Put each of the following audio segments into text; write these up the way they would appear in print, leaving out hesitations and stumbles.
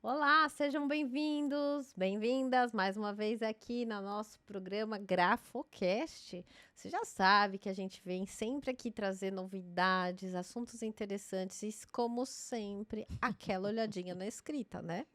Olá, sejam bem-vindos, bem-vindas mais uma vez aqui no nosso programa Grafocast. Você já sabe que a gente vem sempre aqui trazer novidades, assuntos interessantes e, como sempre, aquela olhadinha na escrita, né?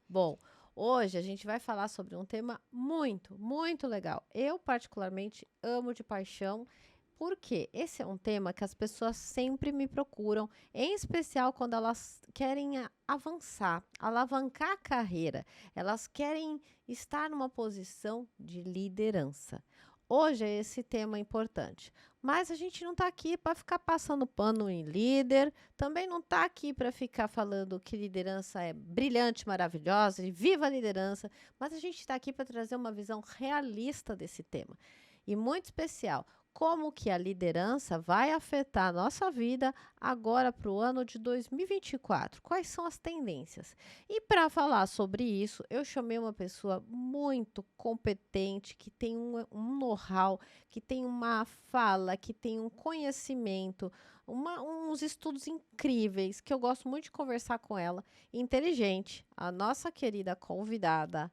Bom, hoje a gente vai falar sobre um tema muito legal. Eu, particularmente, amo de paixão. Porque esse é um tema que as pessoas sempre me procuram, em especial quando elas querem avançar, alavancar a carreira, elas querem estar numa posição de liderança. Hoje é esse tema importante, mas a gente não está aqui para ficar passando pano em líder, também não está aqui para ficar falando que liderança é brilhante, maravilhosa e viva a liderança, mas a gente está aqui para trazer uma visão realista desse tema e muito especial. Como que a liderança vai afetar a nossa vida agora para o ano de 2024? Quais são as tendências? E para falar sobre isso, eu chamei uma pessoa muito competente, que tem um know-how, que tem uma fala, que tem um conhecimento, uns estudos incríveis, que eu gosto muito de conversar com ela. Inteligente, a nossa querida convidada.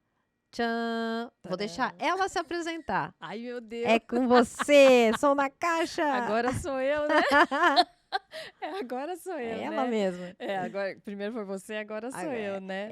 Tchan! Vou deixar Tcharam. ela se apresentar. Ai, meu É Deus. com você, som na caixa. Agora sou eu, né? Agora sou É eu, ela né? mesma. Agora, primeiro foi você, agora sou eu, né?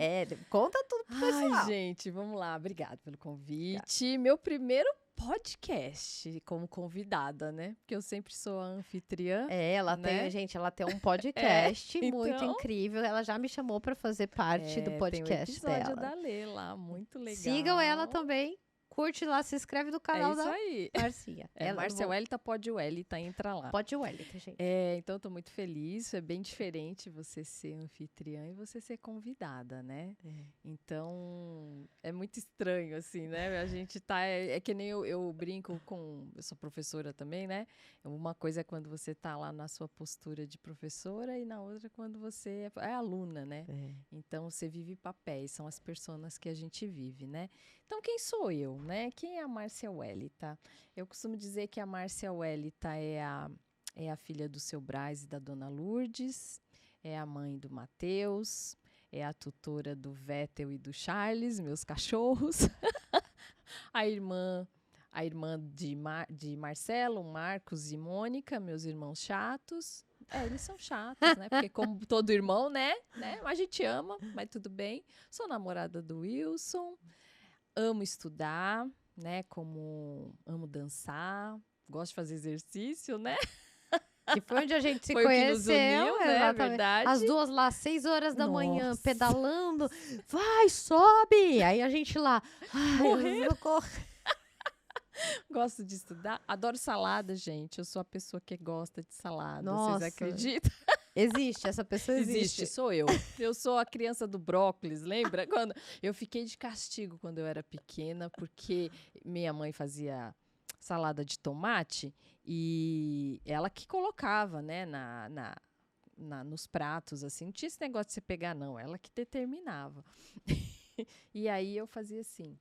Conta tudo pro Ai, pessoal. gente, vamos lá. Obrigada pelo Obrigada. convite. Meu primeiro podcast como convidada, né? Porque eu sempre sou a anfitriã, Ela tem, né? gente, ela tem um É, podcast muito então, incrível. Ela já me chamou para fazer parte do tem o podcast episódio dela. da Lê lá, muito Sigam ela legal. também. Curte lá, se inscreve no É canal isso da aí. Marcinha. Márcia Welita, pode Welita, entra lá. Pode o Wellington, gente. Então eu tô muito feliz. É bem diferente você ser anfitriã e você ser convidada, né? Então é muito estranho, assim, né? A gente tá. É que nem eu brinco com. Eu sou professora também, né? Uma coisa é quando você tá lá na sua postura de professora e na outra é quando você é aluna, né? Então você vive papéis, são as personas que a gente vive, né? Então quem sou eu, né? Quem é a Márcia Welita? Eu costumo dizer que a Márcia Welita é a filha do seu Brás e da dona Lourdes, é a mãe do Matheus, é a tutora do Vettel e do Charles, meus cachorros, a irmã de Marcelo, Marcos e Mônica, meus irmãos chatos. Eles são chatos, né? Porque como todo irmão, né? A gente ama, mas tudo bem. Sou namorada do Wilson, amo estudar, né? Como amo dançar, gosto de fazer exercício, né? Que foi onde a gente se Foi o que nos conheceu, uniu, né? exatamente. Verdade. As duas lá, 6 horas da manhã, Nossa. pedalando. Vai, sobe! Aí a gente lá, ai, Morrer. eu vou Gosto de estudar. Adoro salada, gente. Eu sou a pessoa que gosta de salada. Vocês Nossa, acreditam? existe, essa pessoa existe. Sou eu. Eu sou a criança do brócolis, lembra? Quando eu fiquei de castigo quando eu era pequena, porque minha mãe fazia salada de tomate e ela que colocava, né, nos pratos, assim. Não tinha esse negócio de você pegar, não. Ela que determinava. E aí eu fazia assim.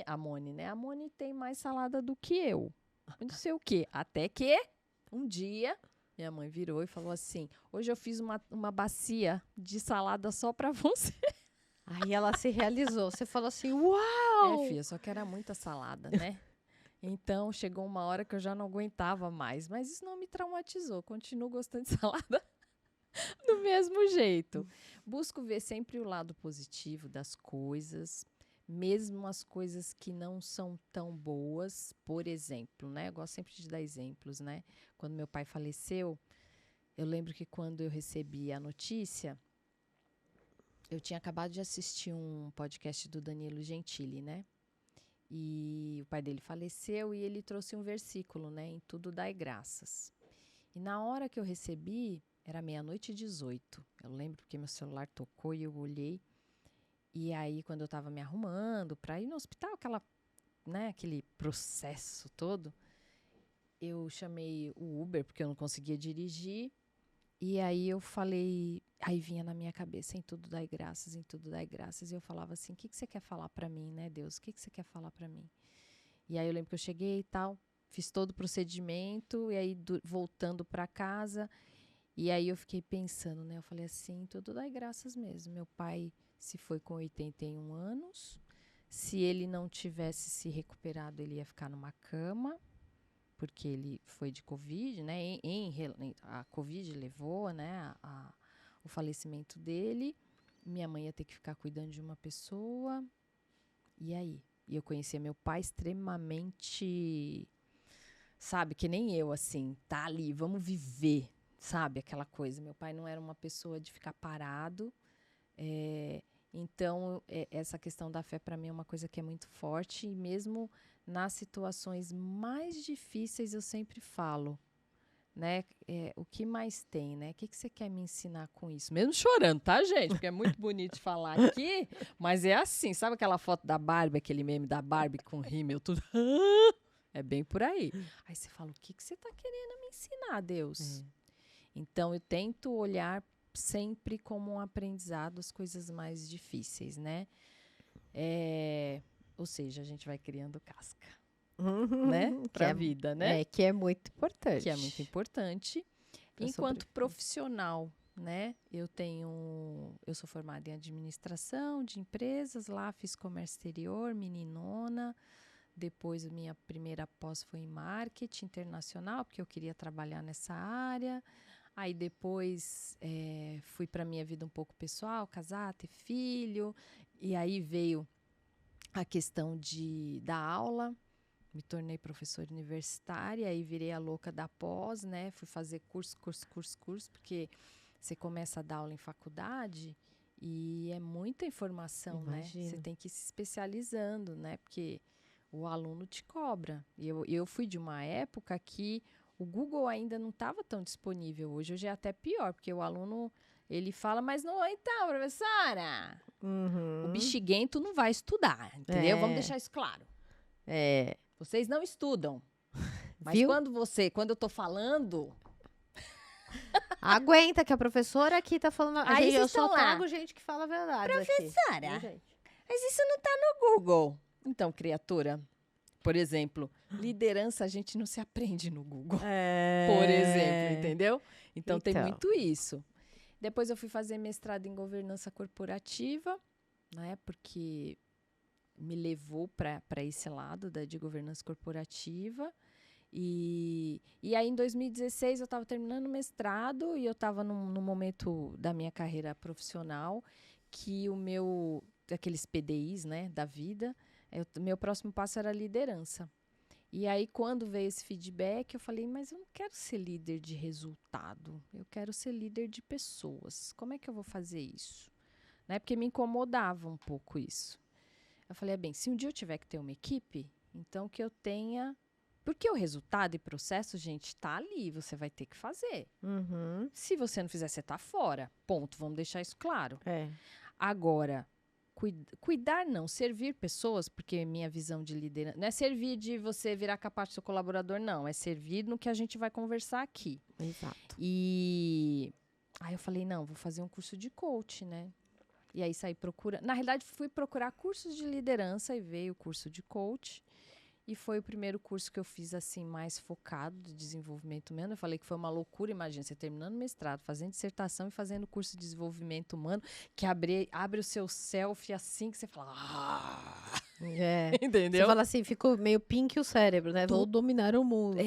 A Moni, né? A Moni tem mais salada do que eu. Não sei o quê. Até que um dia minha mãe virou e falou assim: hoje eu fiz uma bacia de salada só pra você. Aí ela se realizou. Você falou assim, uau! Filha, só que era muita salada, né? Então chegou uma hora que eu já não aguentava mais. Mas isso não me traumatizou. Continuo gostando de salada do mesmo jeito. Busco ver sempre o lado positivo das coisas. Mesmo as coisas que não são tão boas, por exemplo, né? Eu gosto sempre de dar exemplos, né? Quando meu pai faleceu, eu lembro que quando eu recebi a notícia, eu tinha acabado de assistir um podcast do Danilo Gentili, né? E o pai dele faleceu e ele trouxe um versículo, né? Em tudo dai graças. E na hora que eu recebi, era 00:18. Eu lembro porque meu celular tocou e eu olhei. E aí, quando eu estava me arrumando para ir no hospital, aquele processo todo, eu chamei o Uber, porque eu não conseguia dirigir. E aí eu falei, aí vinha na minha cabeça, em tudo dai graças, em tudo dai graças. E eu falava assim, o que você quer falar para mim, né, Deus? O que você quer falar para mim? E aí eu lembro que eu cheguei e tal, fiz todo o procedimento, e aí voltando para casa, e aí eu fiquei pensando, né? Eu falei assim, tudo dai graças mesmo. Meu pai se foi com 81 anos. Se ele não tivesse se recuperado, ele ia ficar numa cama, porque ele foi de Covid, né? A Covid levou, né, o falecimento dele. Minha mãe ia ter que ficar cuidando de uma pessoa. E aí? E eu conhecia meu pai extremamente, sabe, que nem eu, assim, tá ali, vamos viver, sabe, aquela coisa. Meu pai não era uma pessoa de ficar parado. Então, essa questão da fé, para mim, é uma coisa que é muito forte. E mesmo nas situações mais difíceis, eu sempre falo, né? O que mais tem, né? O que você quer me ensinar com isso? Mesmo chorando, tá, gente? Porque é muito bonito de falar aqui, mas é assim. Sabe aquela foto da Barbie, aquele meme da Barbie com rímel, tudo? É bem por aí. Aí você fala, o que você tá querendo me ensinar, Deus? Então, eu tento olhar sempre como um aprendizado as coisas mais difíceis, né? Ou seja, a gente vai criando casca, né? Para a vida, né? Que é muito importante. Que é muito importante. Enquanto profissional, né? Eu sou formada em administração de empresas, lá fiz comércio exterior, meninona. Depois, a minha primeira pós foi em marketing internacional, porque eu queria trabalhar nessa área. Aí depois fui para a minha vida um pouco pessoal, casar, ter filho. E aí veio a questão da aula. Me tornei professora universitária, aí virei a louca da pós, né? Fui fazer curso, porque você começa a dar aula em faculdade e é muita informação, Imagino. né? Você tem que ir se especializando, né? Porque o aluno te cobra. E eu fui de uma época que o Google ainda não estava tão disponível. Hoje é até pior, porque o aluno, ele fala, mas não, então, professora, o bexiguento não vai estudar, entendeu? Vamos deixar isso claro. Vocês não estudam. Mas quando eu tô falando... Aguenta que a professora aqui tá falando... Aí eu só lá. trago gente que fala a verdade professora, aqui. Mas isso não tá no Google. Então, criatura, por exemplo, liderança a gente não se aprende no Google. Por exemplo, entendeu? Então, tem muito isso. Depois eu fui fazer mestrado em governança corporativa, né? Porque me levou para esse lado de governança corporativa. E aí, em 2016, eu estava terminando o mestrado e eu estava num momento da minha carreira profissional que aqueles PDIs, né, da vida, meu próximo passo era liderança. E aí, quando veio esse feedback, eu falei, mas eu não quero ser líder de resultado, eu quero ser líder de pessoas. Como é que eu vou fazer isso? Né? Porque me incomodava um pouco isso. Eu falei, se um dia eu tiver que ter uma equipe, então que eu tenha... Porque o resultado e processo, gente, tá ali, você vai ter que fazer. Se você não fizer, você tá fora. Ponto, vamos deixar isso claro. Agora, cuidar não, servir pessoas, porque minha visão de liderança... Não é servir de você virar capaz do seu colaborador, não. É servir no que a gente vai conversar aqui. Exato. E aí eu falei, não, vou fazer um curso de coach, né? E aí saí procurando... Na realidade, fui procurar cursos de liderança e veio o curso de coach. E foi o primeiro curso que eu fiz, assim, mais focado de desenvolvimento humano. Eu falei que foi uma loucura, imagina, você terminando o mestrado, fazendo dissertação e fazendo curso de desenvolvimento humano, que abre o seu selfie assim, que você fala... Entendeu? Você fala assim, ficou meio pink o cérebro, né? Vou dominar o mundo.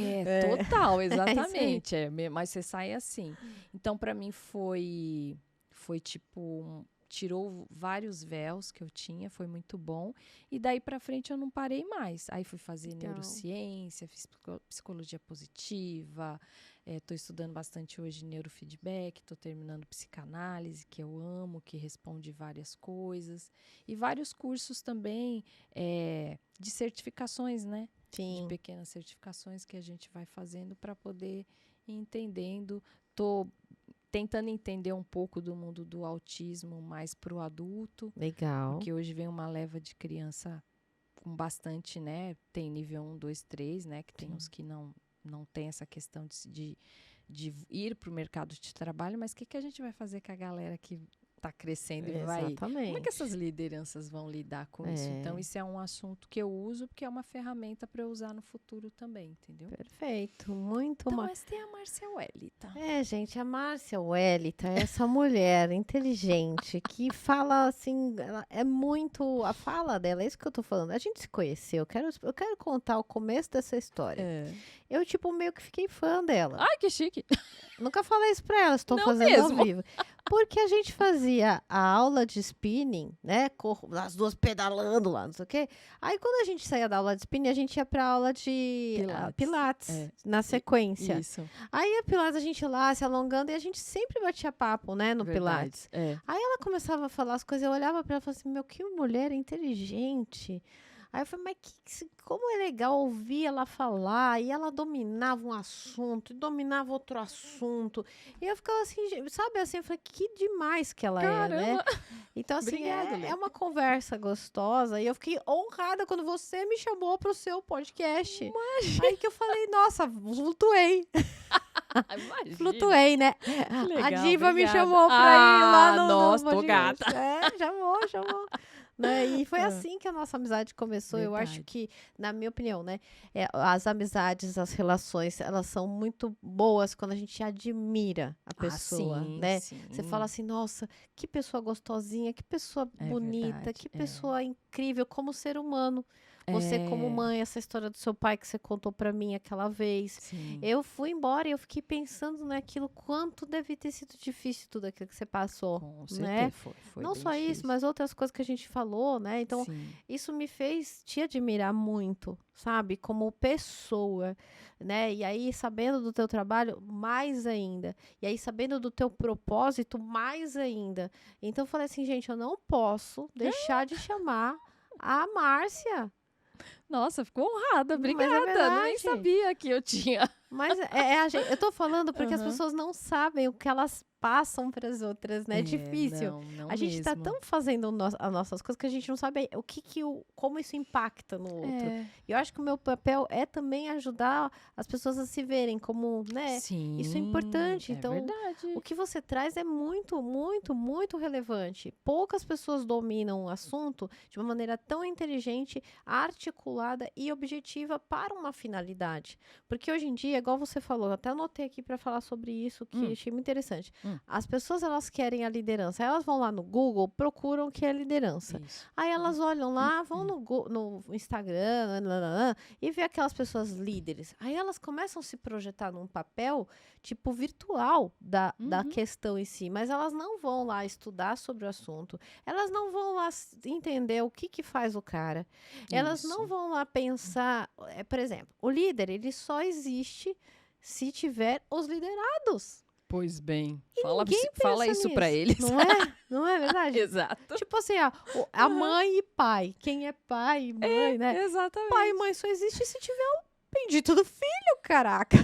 Total, exatamente. Mas você sai assim. Então, para mim, foi tipo... Tirou vários véus que eu tinha, foi muito bom. E daí pra frente eu não parei mais. Aí fui fazer neurociência, fiz psicologia positiva, tô estudando bastante hoje neurofeedback, tô terminando psicanálise, que eu amo, que responde várias coisas. E vários cursos também de certificações, né? Sim. De pequenas certificações que a gente vai fazendo para poder ir entendendo. Tô tentando entender um pouco do mundo do autismo mais para o adulto. Legal. Porque hoje vem uma leva de criança com bastante, né? Tem nível 1, 2, 3, né? Que tem uns que não tem essa questão de ir para o mercado de trabalho. Mas o que a gente vai fazer com a galera que tá crescendo e vai... Como é que Exatamente. essas lideranças vão lidar com isso? Então, isso é um assunto que eu uso porque é uma ferramenta para eu usar no futuro também, entendeu? Perfeito. Muito Então, mas tem a Márcia Wellita. gente, a Márcia Wellita é essa mulher inteligente que fala assim, ela é muito. A fala dela, é isso que eu tô falando. A gente se conheceu, eu quero contar o começo dessa história. Eu, tipo, meio que fiquei fã dela. Ai, que chique! Nunca falei isso pra ela, estou Não fazendo mesmo. ao vivo. Porque a gente fazia a aula de spinning, né? As duas pedalando lá, não sei o quê. Aí, quando a gente saía da aula de spinning, a gente ia pra aula de Pilates na sequência. Isso. Aí, a Pilates, a gente lá se alongando e a gente sempre batia papo, né? No Pilates. Aí, ela começava a falar as coisas, eu olhava pra ela e falava assim, meu, que mulher inteligente. Aí eu falei, mas como é legal ouvir ela falar, e ela dominava um assunto, e dominava outro assunto, e eu ficava assim, sabe assim, eu falei, que demais que ela Caramba. é, né? Então assim, Obrigada, é uma conversa gostosa, e eu fiquei honrada quando você me chamou pro seu podcast. Imagina. Aí que eu falei, nossa, flutuei. Imagina. Flutuei, né? Legal, A Diva obrigada. me chamou pra ir lá no nossa, tô podcast. gata. Chamou. Né? E foi assim que a nossa amizade começou. Eu acho que, na minha opinião, né, as amizades, as relações, elas são muito boas quando a gente admira a pessoa, sim, né? sim. Você fala assim, nossa, que pessoa gostosinha, que pessoa bonita, verdade, que pessoa incrível como ser humano. Você como mãe, essa história do seu pai que você contou pra mim aquela vez. Sim. Eu fui embora e eu fiquei pensando naquilo, quanto deve ter sido difícil tudo aquilo que você passou. Com né? certeza, foi Não bem só difícil. isso, mas outras coisas que a gente falou, né? Então, isso me fez te admirar muito, sabe? Como pessoa, né? E aí, sabendo do teu trabalho, mais ainda. E aí, sabendo do teu propósito, mais ainda. Então, eu falei assim, gente, eu não posso deixar de chamar a Márcia. Nossa, ficou honrada, obrigada. Mas é verdade. Nem sabia que eu tinha. Mas eu tô falando porque as pessoas não sabem o que elas passam para as outras, né? É difícil. Não A gente tá tão fazendo as nossas coisas que a gente não sabe como isso impacta no outro. E eu acho que o meu papel é também ajudar as pessoas a se verem como, né? Sim, isso é importante. Então, verdade. o que você traz é muito, muito, muito relevante. Poucas pessoas dominam o assunto de uma maneira tão inteligente, articulada e objetiva para uma finalidade. Porque hoje em dia, igual você falou, eu até anotei aqui para falar sobre isso, que achei muito interessante. As pessoas, elas querem a liderança. Elas vão lá no Google, procuram o que é liderança. Isso. Aí elas olham lá, vão no Instagram, e vê aquelas pessoas líderes. Aí elas começam a se projetar num papel, tipo, virtual da questão em si. Mas elas não vão lá estudar sobre o assunto. Elas não vão lá entender o que faz o cara. Elas não vão lá pensar... por exemplo, o líder, ele só existe se tiver os liderados. Pois bem, e fala isso pra eles. Não é verdade? Exato. Tipo assim, a mãe e pai. Quem é pai e mãe, né? Exatamente. Pai e mãe só existe se tiver o bendito do filho, caraca.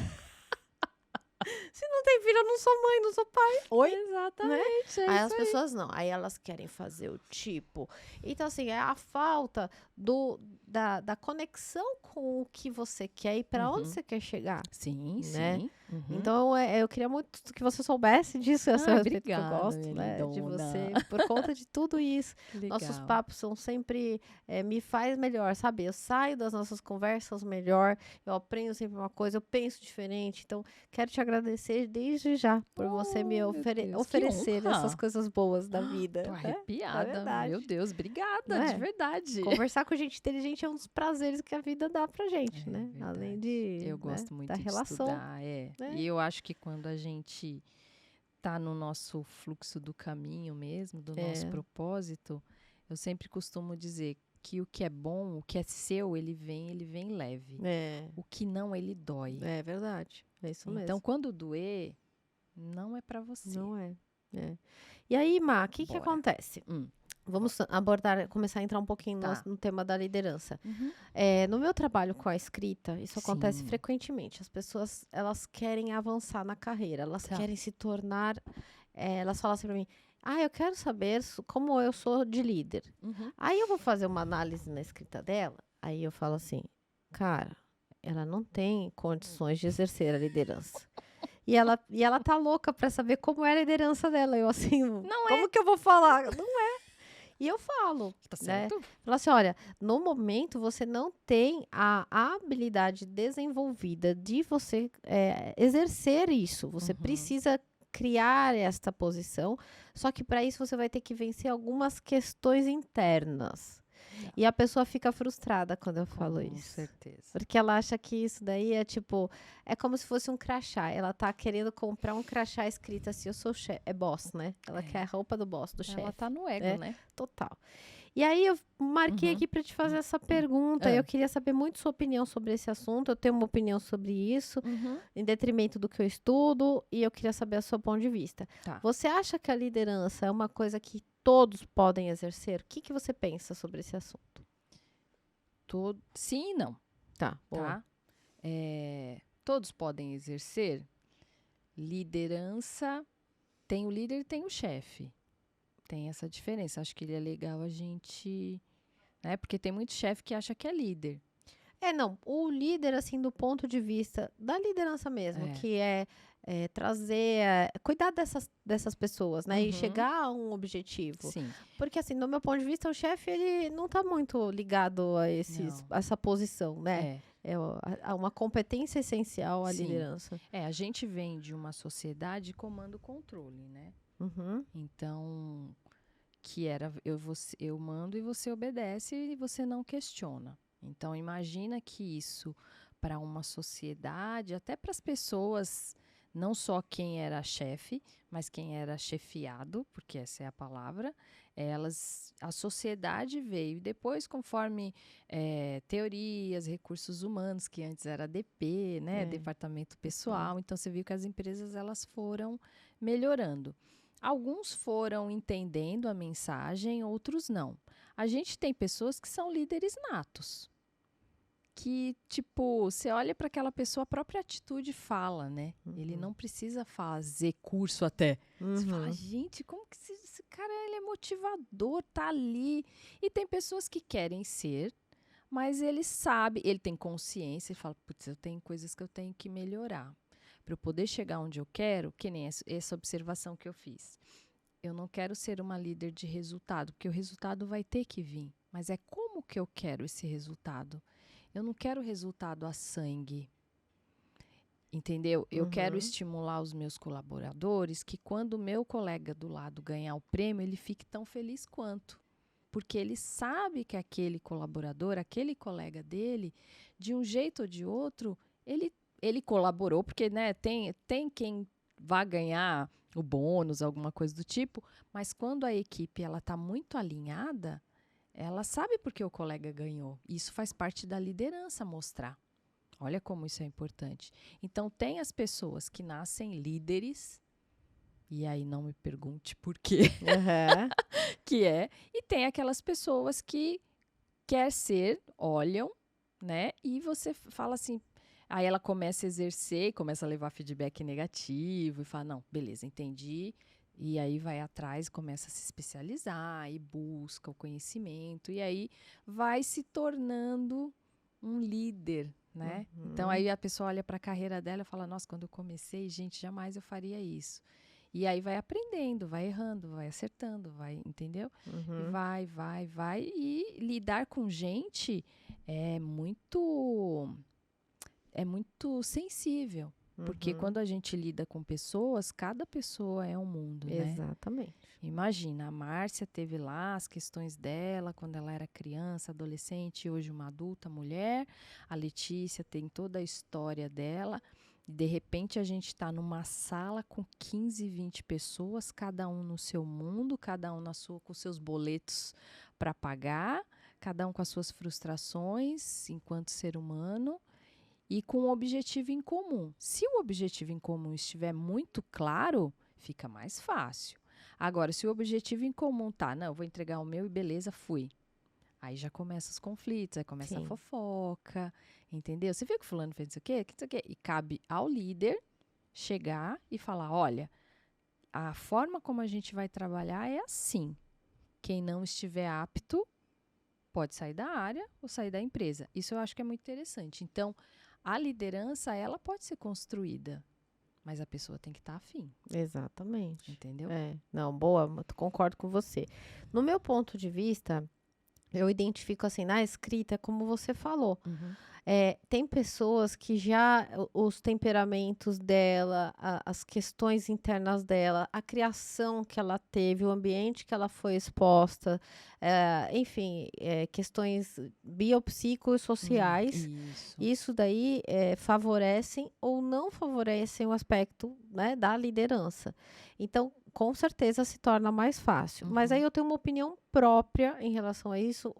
Se não tem filho, eu não sou mãe, não sou pai. Oi? Exatamente. Né? Aí as pessoas não. Aí elas querem fazer o tipo. Então, assim, é a falta da conexão com o que você quer e para onde você quer chegar. Sim, né? sim. Então, eu queria muito que você soubesse disso, essa respeito que eu obrigada, gosto, né? De você, por conta de tudo isso. Nossos papos são sempre, me faz melhor, sabe? Eu saio das nossas conversas melhor, eu aprendo sempre uma coisa, eu penso diferente. Então, quero te agradecer desde já por você me oferecer essas coisas boas da vida. Tô arrepiada, meu Deus, obrigada, de verdade. Conversar com gente inteligente é um dos prazeres que a vida dá pra gente, né? Verdade. Além de eu gosto muito da de relação. Estudar, E eu acho que quando a gente tá no nosso fluxo do caminho mesmo, do nosso propósito, eu sempre costumo dizer que o que é bom, o que é seu, ele vem leve. O que não, ele dói. É verdade, é isso mesmo. Então, quando doer, não é pra você. Não é. E aí, Má, o que acontece? Vamos começar a entrar um pouquinho no tema da liderança. No meu trabalho com a escrita, isso acontece frequentemente. As pessoas, elas querem avançar na carreira, elas querem se tornar... elas falam assim pra mim, eu quero saber como eu sou de líder. Aí eu vou fazer uma análise na escrita dela, aí eu falo assim, cara, ela não tem condições de exercer a liderança. E ela tá louca pra saber como é a liderança dela. Eu assim, Não como que eu vou falar? Não é. E eu falo, Tá né? certo? Falo assim, olha, no momento você não tem a habilidade desenvolvida de você exercer isso. Você Uhum. precisa criar esta posição, só que para isso você vai ter que vencer algumas questões internas. Tá. E a pessoa fica frustrada quando eu falo Com isso. certeza. Porque ela acha que isso daí é tipo, é como se fosse um crachá. Ela tá querendo comprar um crachá escrito assim, eu sou chefe, é boss, né? Ela quer a roupa do boss, do Ela chefe, tá no ego, né? né? Total. E aí eu marquei Uhum. aqui para te fazer essa pergunta. Eu É. queria saber muito sua opinião sobre esse assunto. Eu tenho uma opinião sobre isso, Uhum. em detrimento do que eu estudo, e eu queria saber o seu ponto de vista. Tá. Você acha que a liderança é uma coisa que todos podem exercer? O que que você pensa sobre esse assunto? Sim e não, Tá, boa. tá? Todos podem exercer liderança. Tem o líder e tem o chefe. Tem essa diferença. Acho que é legal a gente, né? Porque tem muito chefe que acha que é líder. Não, o líder, assim, do ponto de vista da liderança mesmo, É. que trazer, cuidar dessas pessoas, né, e Uhum. chegar a um objetivo. Sim. Porque, assim, do meu ponto de vista, o chefe, ele não tá muito ligado Não. a essa posição, né? É. A uma competência essencial à Sim. liderança. A gente vem de uma sociedade de comando-controle, né? Uhum, Então, que era eu mando e você obedece e você não questiona. Então, imagina que isso para uma sociedade, até para as pessoas, não só quem era chefe, mas quem era chefiado, porque essa é a palavra, a sociedade veio. E depois, conforme teorias, recursos humanos, que antes era DP, né, é, Departamento pessoal. Pessoal, então você viu que as empresas elas foram melhorando. Alguns foram entendendo a mensagem, outros não. A gente tem pessoas que são líderes natos. Que, tipo, você olha para aquela pessoa, a própria atitude fala, né? Ele não precisa fazer curso até. Você fala, Uhum, gente, como que esse cara ele é motivador, tá ali. E tem pessoas que querem ser, mas ele sabe, ele tem consciência e fala, putz, eu tenho coisas que eu tenho que melhorar. Para eu poder chegar onde eu quero, que nem essa observação que eu fiz. Eu não quero ser uma líder de resultado, porque o resultado vai ter que vir. Mas é como que eu quero esse resultado? Eu não quero resultado a sangue. Entendeu? Eu quero uhum, estimular os meus colaboradores que quando o meu colega do lado ganhar o prêmio, ele fique tão feliz quanto. Porque ele sabe que aquele colaborador, aquele colega dele, de um jeito ou de outro, ele colaborou, porque né, tem quem vá ganhar o bônus, alguma coisa do tipo, mas quando a equipe ela está muito alinhada, ela sabe porque o colega ganhou. Isso faz parte da liderança mostrar. Olha como isso é importante. Então, tem as pessoas que nascem líderes, e aí não me pergunte por quê, uhum, e tem aquelas pessoas que quer ser, olham, né? E você fala assim, aí ela começa a exercer, começa a levar feedback negativo e fala, não, beleza, entendi. E aí vai atrás, começa a se especializar e busca o conhecimento. E aí vai se tornando um líder, né? Então uhum, aí a pessoa olha para a carreira dela e fala, nossa, quando eu comecei, gente, jamais eu faria isso. E aí vai aprendendo, vai errando, vai acertando, vai, entendeu? E uhum, vai. E lidar com gente é muito sensível. Porque uhum. quando a gente lida com pessoas, cada pessoa é um mundo, né? Exatamente. Imagina, a Márcia teve lá as questões dela quando ela era criança, adolescente, hoje uma adulta mulher. A Letícia tem toda a história dela. De repente a gente está numa sala com 15, 20 pessoas, cada um no seu mundo, cada um com seus boletos para pagar, cada um com as suas frustrações enquanto ser humano e com um objetivo em comum. Se o objetivo em comum estiver muito claro, fica mais fácil. Agora, se o objetivo em comum tá, não, eu vou entregar o meu e beleza, fui. Aí já começam os conflitos, aí começa a Sim. fofoca, entendeu? Você viu que fulano fez isso aqui? Isso aqui? E cabe ao líder chegar e falar, olha, a forma como a gente vai trabalhar é assim. Quem não estiver apto pode sair da área ou sair da empresa. Isso eu acho que é muito interessante. Então, a liderança, ela pode ser construída, Mas a pessoa tem que estar afim, Exatamente. entendeu? Não, boa, concordo com você. No meu ponto de vista, eu identifico assim, na escrita, como você falou. Uhum. Tem pessoas que já os temperamentos dela, as questões internas dela, a criação que ela teve, o ambiente que ela foi exposta, enfim, questões biopsicossociais, Isso. isso daí favorecem ou não favorecem o aspecto, né, da liderança. Então, com certeza se torna mais fácil. Mas aí eu tenho uma opinião própria em relação a isso,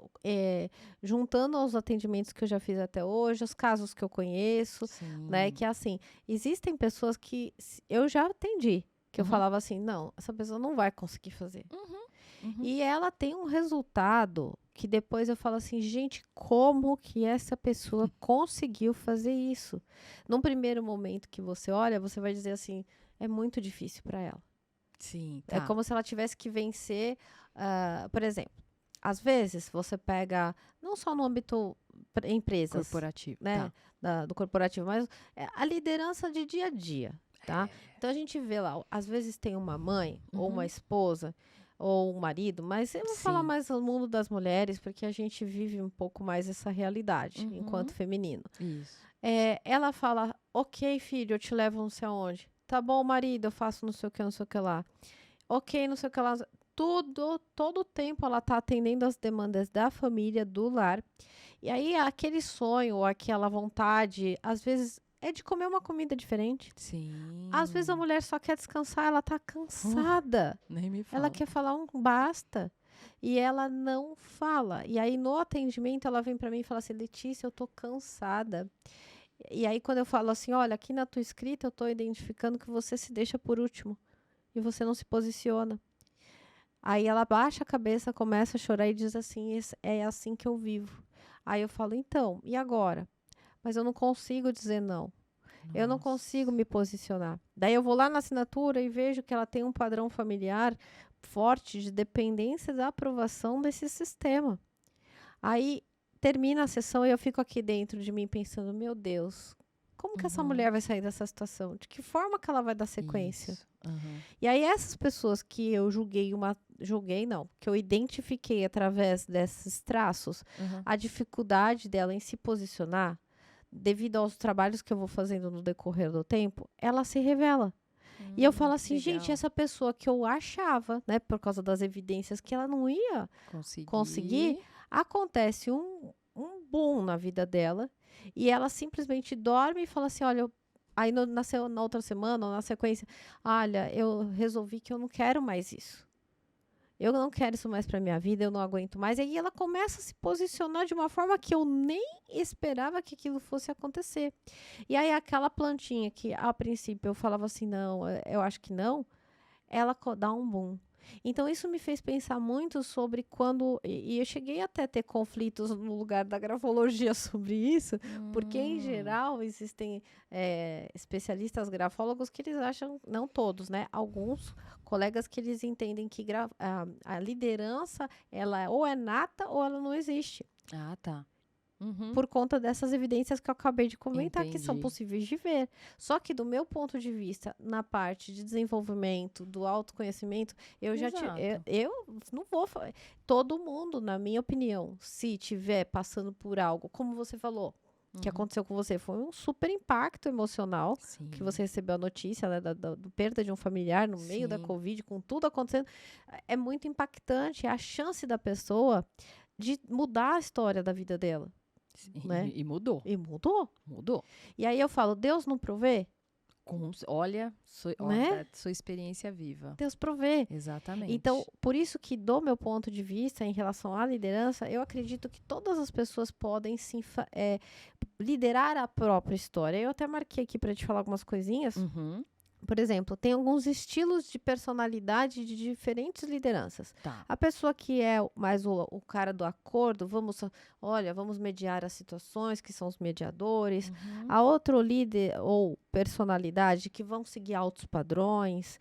juntando aos atendimentos que eu já fiz até hoje, os casos que eu conheço, né? Sim. Que assim, existem pessoas que eu já atendi, que eu Uhum. falava assim, não, essa pessoa não vai conseguir fazer. Uhum. E ela tem um resultado que depois eu falo assim, gente, como que essa pessoa conseguiu fazer isso? Num primeiro momento que você olha, você vai dizer assim, é muito difícil para ela. Sim, É tá. como se ela tivesse que vencer, por exemplo, às vezes você pega, não só no âmbito empresas, Corporativo, né, tá. do corporativo, mas a liderança de dia a dia, tá? Então a gente vê lá, às vezes tem uma mãe, ou uma Uhum. esposa, ou um marido, mas eu vou falar Sim. mais do mundo das mulheres, porque a gente vive um pouco mais essa realidade, enquanto feminino. Isso. Ela fala, ok, filho, eu te levo não sei aonde. Tá bom, marido, eu faço não sei o que lá. Ok, não sei o que lá. Todo o tempo ela tá atendendo as demandas da família, do lar. E aí, aquele sonho, ou aquela vontade, às vezes, é de comer uma comida diferente. Sim. Às vezes a mulher só quer descansar, ela tá cansada. Nem me Ela fala. quer falar um basta. E ela não fala. E aí, no atendimento, ela vem para mim e fala assim, Letícia, eu tô cansada. E aí, quando eu falo assim, olha, aqui na tua escrita eu tô identificando que você se deixa por último. E você não se posiciona. Aí ela baixa a cabeça, começa a chorar e diz assim, é assim que eu vivo. Aí eu falo, então, e agora? Mas eu não consigo dizer não. Eu não consigo me posicionar. Daí eu vou lá na assinatura e vejo que ela tem um padrão familiar forte de dependência da aprovação desse sistema. Aí termina a sessão e eu fico aqui dentro de mim pensando, meu Deus, como que essa mulher vai sair dessa situação? De que forma que ela vai dar sequência? Isso. Uhum. E aí essas pessoas que eu que eu identifiquei através desses traços, Uhum. a dificuldade dela em se posicionar, devido aos trabalhos que eu vou fazendo no decorrer do tempo, ela se revela. E eu falo assim, gente, essa pessoa que eu achava, né, por causa das evidências, que ela não ia conseguir, acontece um boom na vida dela, e ela simplesmente dorme e fala assim, olha, aí na outra semana, ou na sequência, olha, eu resolvi que eu não quero mais isso. Eu não quero isso mais para minha vida, eu não aguento mais. E aí ela começa a se posicionar de uma forma que eu nem esperava que aquilo fosse acontecer. E aí aquela plantinha que a princípio eu falava assim, não, eu acho que não, ela dá um boom. Então isso me fez pensar muito sobre quando, e eu cheguei até a ter conflitos no lugar da grafologia sobre isso, porque em geral existem especialistas grafólogos que eles acham, não todos, né? Alguns colegas que eles entendem que a liderança, ela ou é nata ou ela não existe. Ah, tá. Uhum. Por conta dessas evidências que eu acabei de comentar, que são Entendi. possíveis de ver. Só que do meu ponto de vista, na parte de desenvolvimento, do autoconhecimento, eu Exato. eu não vou falar. Todo mundo, na minha opinião, se tiver passando por algo, como você falou, que aconteceu com você, foi um super impacto emocional, Sim. que você recebeu a notícia, né, da perda de um familiar no meio da Sim. Covid, com tudo acontecendo. É muito impactante a chance da pessoa de mudar a história da vida dela. Sim. Né? E mudou. E mudou. Mudou. E aí eu falo, Deus não provê? Olha, Né? sua experiência viva. Deus provê. Exatamente. Então, por isso que, do meu ponto de vista, em relação à liderança, eu acredito que todas as pessoas podem sim liderar a própria história. Eu até marquei aqui para te falar algumas coisinhas. Por exemplo, tem alguns estilos de personalidade de diferentes lideranças. Tá. A pessoa que é mais o cara do acordo, vamos mediar as situações, que são os mediadores. A outro líder ou personalidade que vão seguir altos padrões.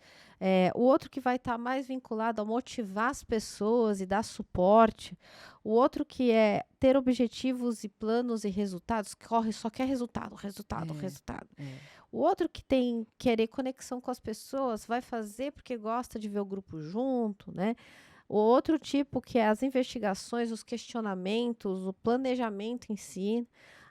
O outro que vai estar mais vinculado a motivar as pessoas e dar suporte. O outro que é ter objetivos e planos e resultados, que só quer resultado. O outro que tem querer conexão com as pessoas, vai fazer porque gosta de ver o grupo junto, né? O outro tipo que é as investigações, os questionamentos, o planejamento em si,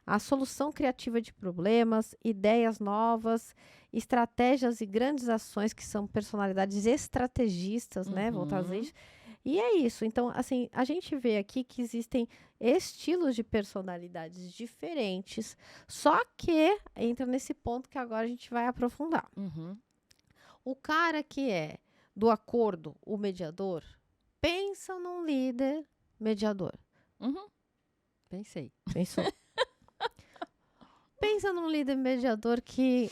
a solução criativa de problemas, ideias novas, estratégias e grandes ações que são personalidades estrategistas, né? Vou trazer Uhum. isso. E é isso. Então, assim, a gente vê aqui que existem estilos de personalidades diferentes, só que entra nesse ponto que agora a gente vai aprofundar. Uhum. O cara que é do acordo, o mediador, pensa num líder mediador. Uhum. Pensei. Pensou? Pensa num líder mediador que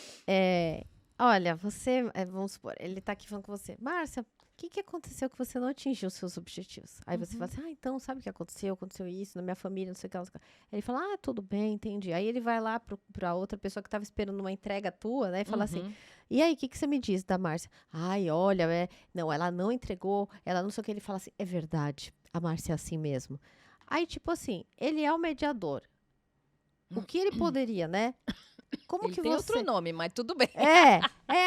olha, você, vamos supor, ele tá aqui falando com você, Márcia, o que aconteceu que você não atingiu os seus objetivos? Aí você fala Uhum. assim, então, sabe o que aconteceu? Aconteceu isso na minha família, não sei o que. Não sei o que. Aí ele fala, tudo bem, entendi. Aí ele vai lá pra outra pessoa que tava esperando uma entrega tua, né? E fala assim, Uhum. e aí, o que você me diz da Márcia? Ai, olha, não, ela não entregou, ela não sei o que. Ele fala assim, é verdade, a Márcia é assim mesmo. Aí, tipo assim, ele é o mediador. O que ele poderia, né? Como Ele que tem outro você... nome, mas tudo bem. É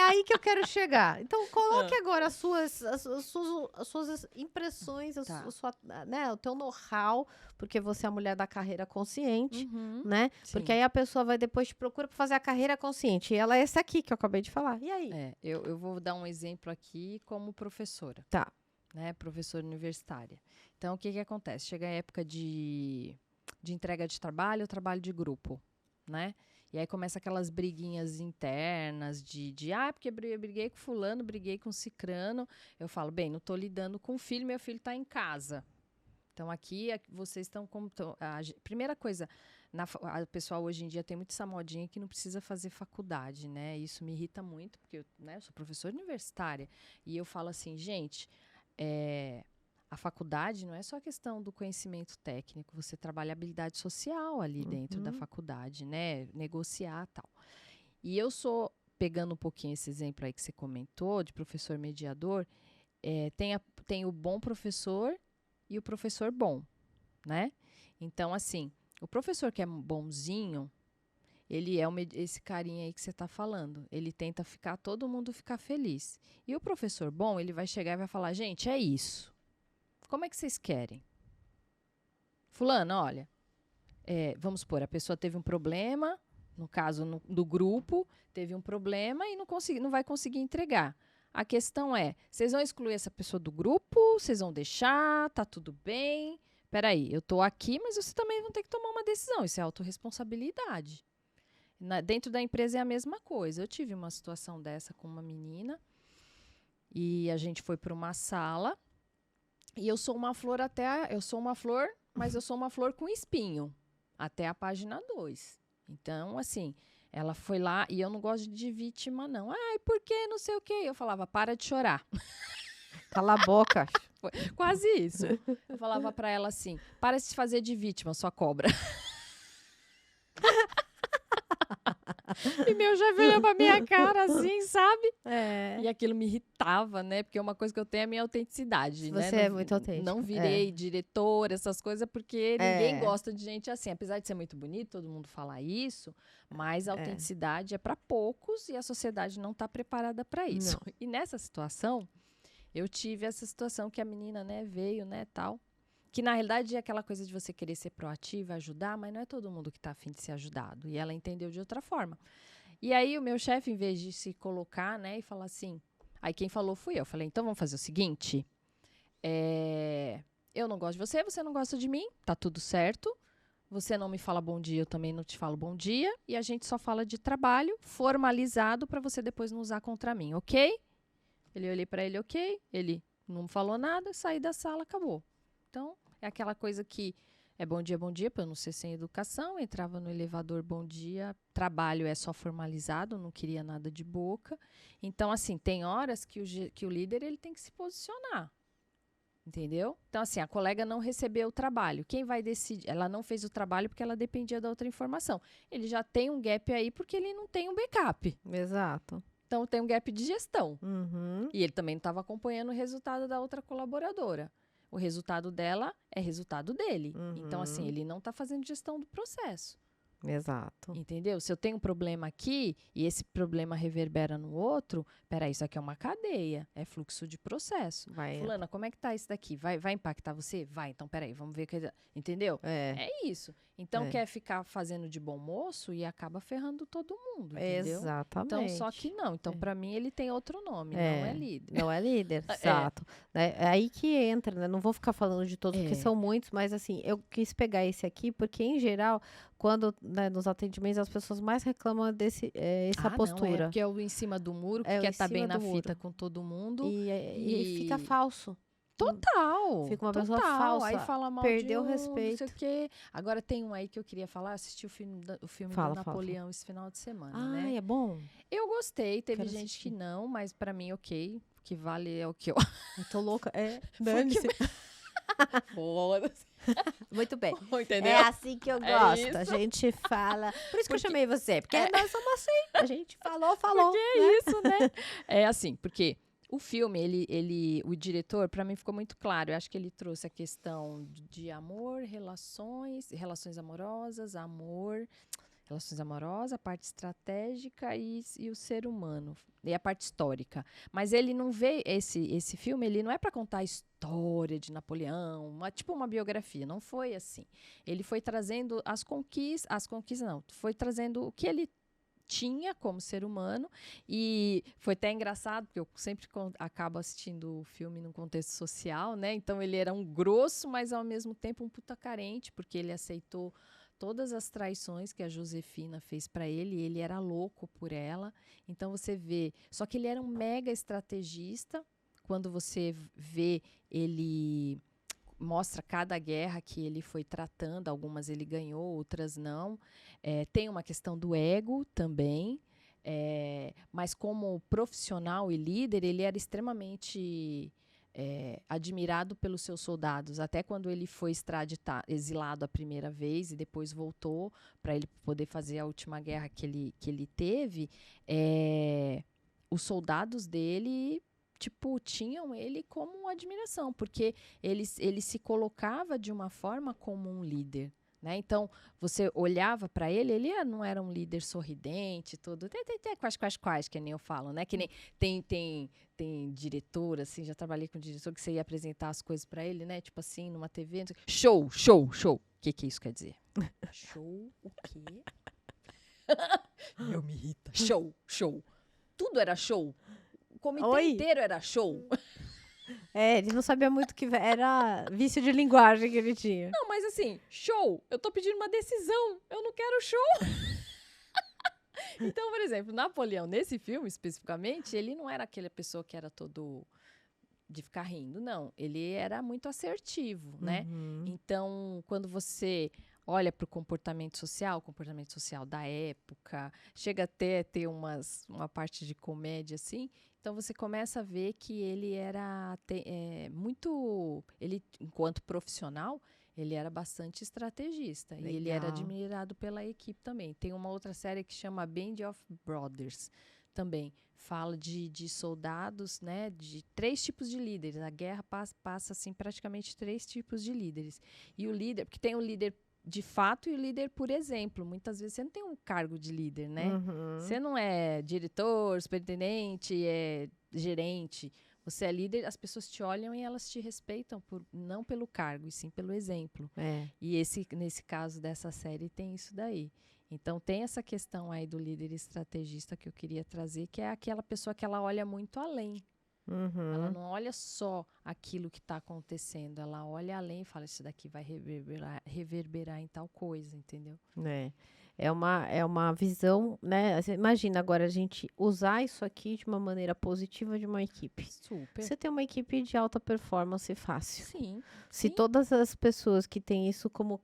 aí que eu quero chegar. Então, coloque Ah, agora as suas impressões, tá. né, o teu know-how, porque você é a mulher da carreira consciente, Uhum. né? Porque Sim. aí a pessoa vai depois te procura para fazer a carreira consciente. E ela é essa aqui que eu acabei de falar. E aí? Eu vou dar um exemplo aqui como professora, Tá. né? Professora universitária. Então, o que que acontece? Chega a época de entrega de trabalho de grupo, né? E aí começa aquelas briguinhas internas porque eu briguei com fulano, briguei com cicrano. Eu falo, bem, não tô lidando com o filho, meu filho tá em casa. Então, vocês estão como... primeira coisa, a pessoal hoje em dia tem muito essa modinha que não precisa fazer faculdade, né? Isso me irrita muito, porque eu sou professora universitária. E eu falo assim, gente, a faculdade não é só questão do conhecimento técnico, você trabalha habilidade social ali dentro da Uhum. faculdade, né? Negociar e tal. E eu sou, pegando um pouquinho esse exemplo aí que você comentou, de professor mediador, tem o bom professor e o professor bom, né? Então, assim, o professor que é bonzinho, ele é esse carinha aí que você está falando. Ele tenta todo mundo ficar feliz. E o professor bom, ele vai chegar e vai falar, gente, é isso. Como é que vocês querem? Fulano, olha, vamos supor, a pessoa teve um problema, no caso do grupo, teve um problema e não vai conseguir entregar. A questão é, vocês vão excluir essa pessoa do grupo? Vocês vão deixar? Tá tudo bem? Peraí, eu tô aqui, mas vocês também vão ter que tomar uma decisão. Isso é autorresponsabilidade. Dentro da empresa é a mesma coisa. Eu tive uma situação dessa com uma menina e a gente foi para uma sala e eu sou uma flor mas eu sou uma flor com espinho até a página 2. Então, assim, ela foi lá e eu não gosto de vítima, não. Ai, por que não sei o quê? Eu falava, para de chorar. Cala a boca. Foi quase isso. Eu falava para ela assim, para de se fazer de vítima, sua cobra. E meu chefe olhou pra minha cara assim, sabe? É. E aquilo me irritava, né? Porque uma coisa que eu tenho é a minha autenticidade, né? Você Não, é muito não autêntica. virei diretora, essas coisas, porque ninguém É. gosta de gente assim. Apesar de ser muito bonito, todo mundo falar isso, mas a É. autenticidade é para poucos e a sociedade não está preparada para isso. Não. E nessa situação, eu tive essa situação que a menina, né, veio, né, tal. Que na realidade é aquela coisa de você querer ser proativa, ajudar, mas não é todo mundo que está afim de ser ajudado. E ela entendeu de outra forma. E aí o meu chefe, em vez de se colocar, né, e falar assim, aí quem falou fui eu. Falei, então vamos fazer o seguinte, eu não gosto de você, você não gosta de mim, tá tudo certo. Você não me fala bom dia, eu também não te falo bom dia. E a gente só fala de trabalho formalizado para você depois não usar contra mim, ok? Eu olhei para ele, ok. Ele não falou nada, saí da sala, acabou. Então, é aquela coisa que é bom dia, para eu não ser sem educação. Entrava no elevador, bom dia. Trabalho é só formalizado, não queria nada de boca. Então, assim, tem horas que o líder ele tem que se posicionar. Entendeu? Então, assim, a colega não recebeu o trabalho. Quem vai decidir? Ela não fez o trabalho porque ela dependia da outra informação. Ele já tem um gap aí porque ele não tem um backup. Exato. Então, tem um gap de gestão. Uhum. E ele também não estava acompanhando o resultado da outra colaboradora. O resultado dela é resultado dele. Então, assim, Uhum. ele não está fazendo gestão do processo. Exato. Entendeu? Se eu tenho um problema aqui e esse problema reverbera no outro, peraí, isso aqui é uma cadeia, é fluxo de processo. Vai. Fulana, como é que tá isso daqui? Vai impactar você? Vai, então peraí, vamos ver. Entendeu? É. É isso. Então É. quer ficar fazendo de bom moço e acaba ferrando todo mundo, entendeu? Exatamente. Então, só que não. Então, pra mim, ele tem outro nome, não é líder. Não é líder, exato. É aí que entra, né? Não vou ficar falando de todos, porque são muitos, mas assim, eu quis pegar esse aqui, porque em geral, quando né, nos atendimentos as pessoas mais reclamam desse essa postura. Não, porque é o em cima do muro, que quer estar bem na fita com todo mundo. E fica falso. Total. Fica uma pessoa falsa. Aí fala mal perdeu de o respeito. Não sei o quê. Agora tem um aí que eu queria falar. Eu assisti o filme do Napoleão esse final de semana, né? É bom? Eu gostei. Teve Quero gente assistir. que não, mas pra mim, ok. O que vale é o que eu... Eu tô louca. Dane-se. Foda-se. Muito bem. Entendeu? É assim que eu gosto. Isso. A gente fala. Por isso que eu chamei você. Porque nós somos assim. A gente falou. Porque é né? isso, né? É assim, porque o filme, o diretor, pra mim ficou muito claro. Eu acho que ele trouxe a questão de amor, relações amorosas, relações amorosas, a parte estratégica e o ser humano, e a parte histórica. Mas ele não vê esse filme, ele não é para contar a história de Napoleão, tipo uma biografia, não foi assim. Ele foi trazendo as conquistas não, foi trazendo o que ele tinha como ser humano, e foi até engraçado, porque eu sempre acabo assistindo o filme num contexto social, né? Então ele era um grosso, mas ao mesmo tempo um puta carente, porque ele aceitou todas as traições que a Josefina fez para ele, e ele era louco por ela. Então você vê, só que ele era um mega estrategista. Quando você vê, ele mostra cada guerra que ele foi tratando, algumas ele ganhou, outras não. Tem uma questão do ego também, mas como profissional e líder, ele era extremamente admirado pelos seus soldados, até quando ele foi exilado a primeira vez e depois voltou para ele poder fazer a última guerra que ele teve, os soldados dele tinham ele como uma admiração, porque ele se colocava de uma forma como um líder, né? Então, você olhava para ele não era um líder sorridente, todo quais, que nem eu falo, né? Que nem tem diretor, assim, já trabalhei com diretor, que você ia apresentar as coisas para ele, né? Tipo assim, numa TV, show. O que isso quer dizer? Show o quê? Eu me irrita. Show. Tudo era show. O comitê inteiro era show. Ele não sabia muito que era vício de linguagem que ele tinha. Não, mas assim, show. Eu tô pedindo uma decisão. Eu não quero show. Então, por exemplo, Napoleão, nesse filme especificamente, ele não era aquela pessoa que era todo de ficar rindo, não. Ele era muito assertivo, né? Então, quando você olha para o comportamento social da época, chega até a ter uma parte de comédia, assim. Então, você começa a ver que ele era muito... Ele, enquanto profissional, ele era bastante estrategista. Legal. E ele era admirado pela equipe também. Tem uma outra série que chama Band of Brothers, também. Fala de soldados, né? De 3 tipos de líderes. A guerra passa assim, praticamente 3 tipos de líderes. E o líder... Porque tem o líder de fato e o líder por exemplo. Muitas vezes você não tem um cargo de líder, né? Você não é diretor, superintendente, é gerente. Você é líder, as pessoas te olham e elas te respeitam não pelo cargo, e sim pelo exemplo. E nesse caso dessa série tem isso daí. Então tem essa questão aí do líder estrategista que eu queria trazer, que é aquela pessoa que ela olha muito além. Ela não olha só aquilo que está acontecendo, ela olha além e fala, isso daqui vai reverberar em tal coisa, entendeu? É uma visão, né? Você imagina agora a gente usar isso aqui de uma maneira positiva de uma equipe. Super. Você tem uma equipe de alta performance fácil. Sim. Se todas as pessoas que têm isso como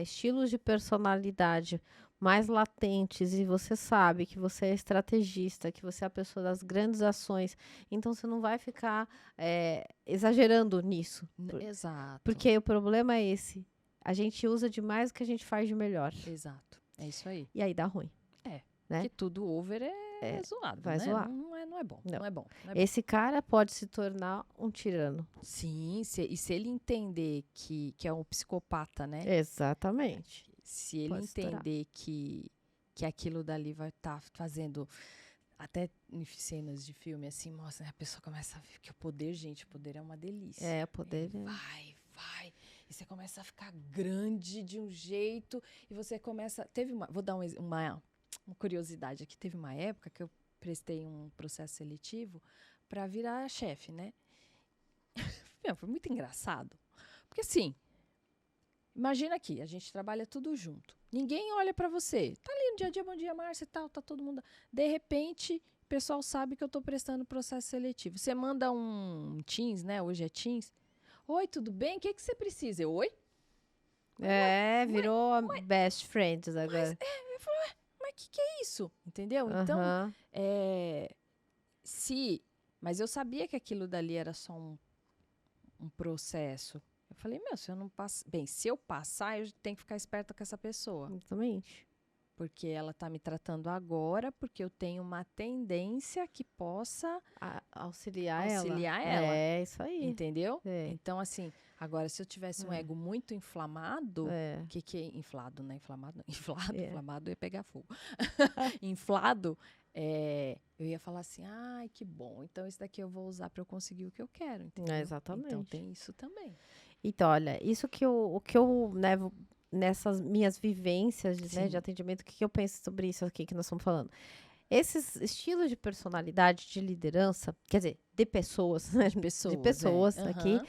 estilos de personalidade mais latentes e você sabe que você é estrategista, que você é a pessoa das grandes ações, então você não vai ficar exagerando nisso. Exato. Porque o problema é esse. A gente usa demais o que a gente faz de melhor. Exato. É isso aí. E aí dá ruim. Né? Porque tudo over é zoado, vai né? zoar. Não é bom. Não é bom. Esse cara pode se tornar um tirano. Sim, e se ele entender que é um psicopata, né? Exatamente. Se ele Pode estourar. entender que aquilo dali vai estar fazendo, até em cenas de filme, assim, mostra, né, a pessoa começa a ver que o poder, gente, o poder é uma delícia. É, poder. Ele vai. E você começa a ficar grande de um jeito. E você começa. Vou dar uma curiosidade aqui. Teve uma época que eu prestei um processo seletivo para virar chefe, né? Foi muito engraçado. Porque assim, imagina aqui, a gente trabalha tudo junto. Ninguém olha para você. Tá ali no dia a dia, bom dia, Márcia e tal, tá todo mundo. De repente, o pessoal sabe que eu tô prestando processo seletivo. Você manda um Teams, né? Hoje é Teams. Oi, tudo bem? O que você precisa? Oi? Virou best friends agora. Mas o que é isso? Entendeu? Então, Aham. Mas eu sabia que aquilo dali era só um processo. Eu falei, se eu não passar... Bem, se eu passar, eu tenho que ficar esperta com essa pessoa. Exatamente. Porque ela tá me tratando agora, porque eu tenho uma tendência que possa Auxiliar ela. É, isso aí. Entendeu? É. Então, assim, agora, se eu tivesse um ego muito inflamado, que é inflado, né? Inflamado, não. Inflado ia pegar fogo. Inflado, eu ia falar assim, ai, que bom. Então, esse daqui eu vou usar para eu conseguir o que eu quero, entendeu? Exatamente. Então, tem isso também. Então, olha, isso o que eu levo nessas minhas vivências de atendimento, o que eu penso sobre isso aqui que nós estamos falando? Esses estilos de personalidade, de liderança, quer dizer, de pessoas, né? De pessoas aqui,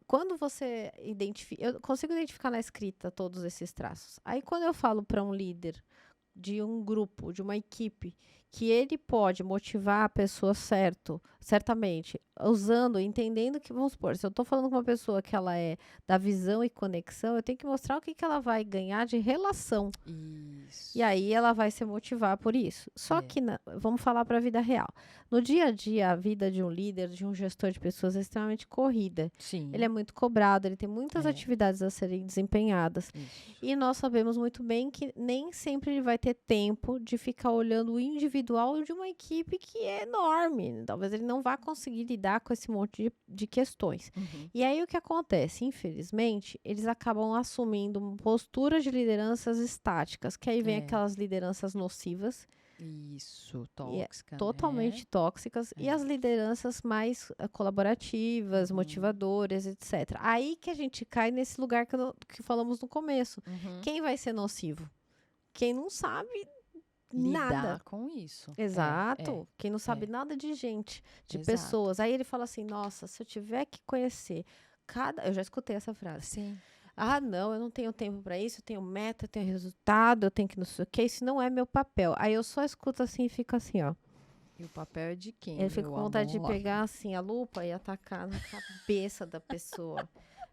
quando você identifica, eu consigo identificar na escrita todos esses traços. Aí, quando eu falo para um líder de um grupo, de uma equipe, que ele pode motivar a pessoa certamente, entendendo que, vamos supor, se eu estou falando com uma pessoa que ela é da visão e conexão, eu tenho que mostrar o que ela vai ganhar de relação. Isso. E aí ela vai se motivar por isso. Só que, vamos falar para a vida real. No dia a dia, a vida de um líder, de um gestor de pessoas é extremamente corrida. Sim. Ele é muito cobrado, ele tem muitas atividades a serem desempenhadas. Isso. E nós sabemos muito bem que nem sempre ele vai ter tempo de ficar olhando o individual de uma equipe que é enorme. Talvez ele não vá conseguir lidar com esse monte de questões. Uhum. E aí o que acontece? Infelizmente, eles acabam assumindo posturas de lideranças estáticas, que aí vem aquelas lideranças nocivas. Isso, tóxica, totalmente tóxicas. E as lideranças mais colaborativas, motivadoras, etc. Aí que a gente cai nesse lugar que falamos no começo. Quem vai ser nocivo? Quem não sabe nada. Lidar com isso. Exato. Quem não sabe nada de gente, de pessoas. Aí ele fala assim, nossa, se eu tiver que conhecer eu já escutei essa frase. Sim. Ah, não, eu não tenho tempo para isso, eu tenho meta, eu tenho resultado, eu tenho que não sei o que, isso não é meu papel. Aí eu só escuto assim e fico assim, ó. E o papel é de quem? Eu fico com vontade de pegar assim a lupa e atacar na cabeça da pessoa.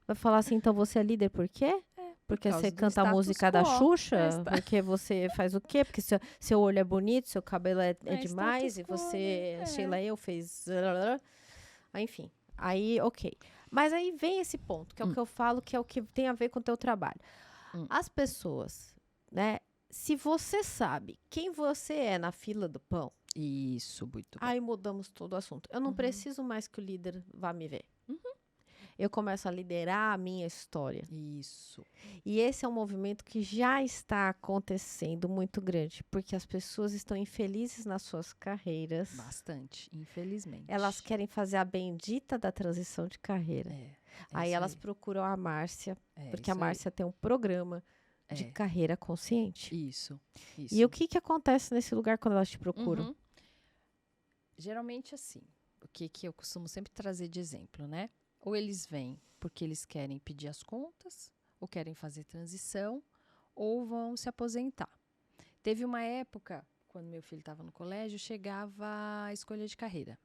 Vai falar assim, então você é líder por quê? Porque você canta a música da Xuxa? Porque você faz o quê? Porque seu olho é bonito, seu cabelo é demais, e você, Sheila, fez... Enfim, aí, ok. Mas aí vem esse ponto, que é o que eu falo, que é o que tem a ver com o teu trabalho. As pessoas, né? Se você sabe quem você é na fila do pão... Isso, muito bom. Aí mudamos todo o assunto. Eu não preciso mais que o líder vá me ver. Eu começo a liderar a minha história. Isso. E esse é um movimento que já está acontecendo muito grande, porque as pessoas estão infelizes nas suas carreiras. Bastante, infelizmente. Elas querem fazer a bendita da transição de carreira. Aí elas procuram a Márcia, porque a Márcia tem um programa de carreira consciente. Isso. E o que acontece nesse lugar quando elas te procuram? Geralmente assim, o que eu costumo sempre trazer de exemplo, né? Ou eles vêm porque eles querem pedir as contas, ou querem fazer transição, ou vão se aposentar. Teve uma época, quando meu filho estava no colégio, chegava a escolha de carreira.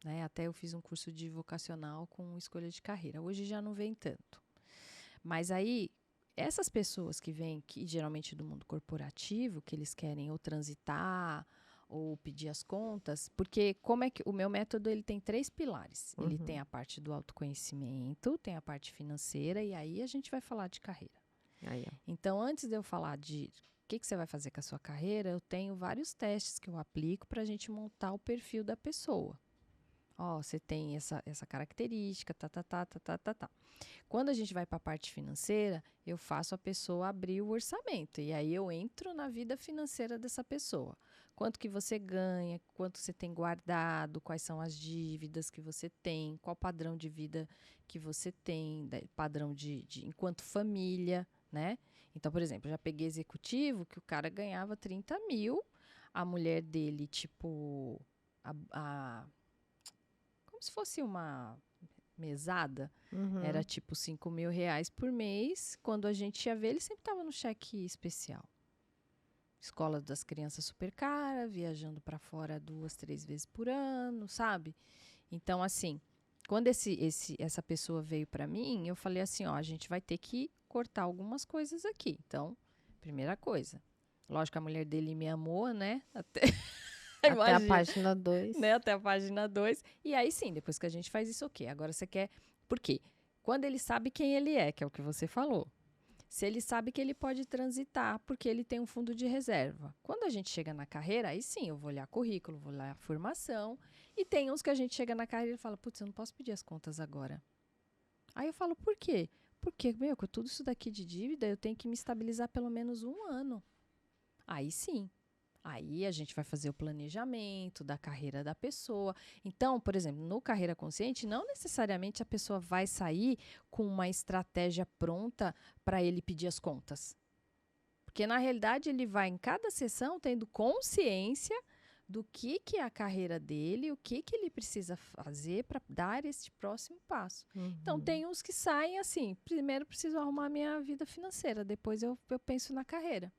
Né? Até eu fiz um curso de vocacional com escolha de carreira. Hoje já não vem tanto. Mas aí, essas pessoas que vêm, que geralmente do mundo corporativo, que eles querem ou transitar ou pedir as contas, porque como é que o meu método ele tem 3 pilares. Ele tem a parte do autoconhecimento, tem a parte financeira e aí a gente vai falar de carreira. Então, antes de eu falar de o que você vai fazer com a sua carreira, eu tenho vários testes que eu aplico para a gente montar o perfil da pessoa. Ó, você tem essa característica, tá. Quando a gente vai para a parte financeira, eu faço a pessoa abrir o orçamento. E aí eu entro na vida financeira dessa pessoa. Quanto que você ganha, quanto você tem guardado, quais são as dívidas que você tem, qual padrão de vida que você tem, padrão de enquanto família, né? Então, por exemplo, eu já peguei executivo que o cara ganhava 30 mil, a mulher dele, tipo, como se fosse uma mesada, era tipo 5 mil reais por mês. Quando a gente ia ver, ele sempre estava no cheque especial. Escola das crianças super cara, viajando para fora 2, 3 vezes por ano, sabe? Então, assim, quando essa pessoa veio para mim, eu falei assim, ó, a gente vai ter que cortar algumas coisas aqui. Então, primeira coisa, lógico que a mulher dele me amou, né? Até a página 2. Né? Até a página 2. E aí sim, depois que a gente faz isso, ok. Agora você quer... Por quê? Quando ele sabe quem ele é, que é o que você falou. Se ele sabe que ele pode transitar, porque ele tem um fundo de reserva. Quando a gente chega na carreira, aí sim, eu vou olhar currículo, vou olhar formação. E tem uns que a gente chega na carreira e fala, putz, eu não posso pedir as contas agora. Aí eu falo, por quê? Porque, meu, com tudo isso daqui de dívida, eu tenho que me estabilizar pelo menos 1 ano. Aí sim. Aí a gente vai fazer o planejamento da carreira da pessoa. Então, por exemplo, no Carreira Consciente, não necessariamente a pessoa vai sair com uma estratégia pronta para ele pedir as contas. Porque, na realidade, ele vai em cada sessão tendo consciência do que é a carreira dele, o que ele precisa fazer para dar esse próximo passo. Então, tem uns que saem assim, primeiro preciso arrumar minha vida financeira, depois eu penso na carreira.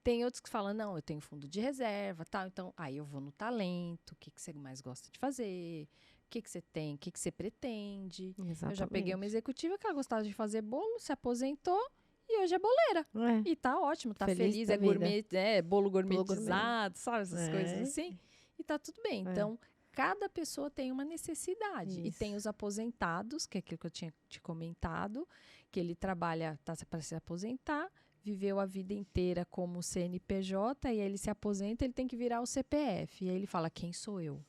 Tem outros que falam, não, eu tenho fundo de reserva, tal. Então, aí eu vou no talento, o que você mais gosta de fazer, o que você tem, o que você pretende. Exatamente. Eu já peguei uma executiva que ela gostava de fazer bolo, se aposentou e hoje é boleira. E tá ótimo, tá feliz, é gourmet, bolo gourmetizado, sabe, essas coisas assim. E tá tudo bem. Então, cada pessoa tem uma necessidade. Isso. E tem os aposentados, que é aquilo que eu tinha te comentado, que ele trabalha, tá para se aposentar, viveu a vida inteira como CNPJ e aí ele se aposenta, ele tem que virar o CPF. E aí ele fala, quem sou eu?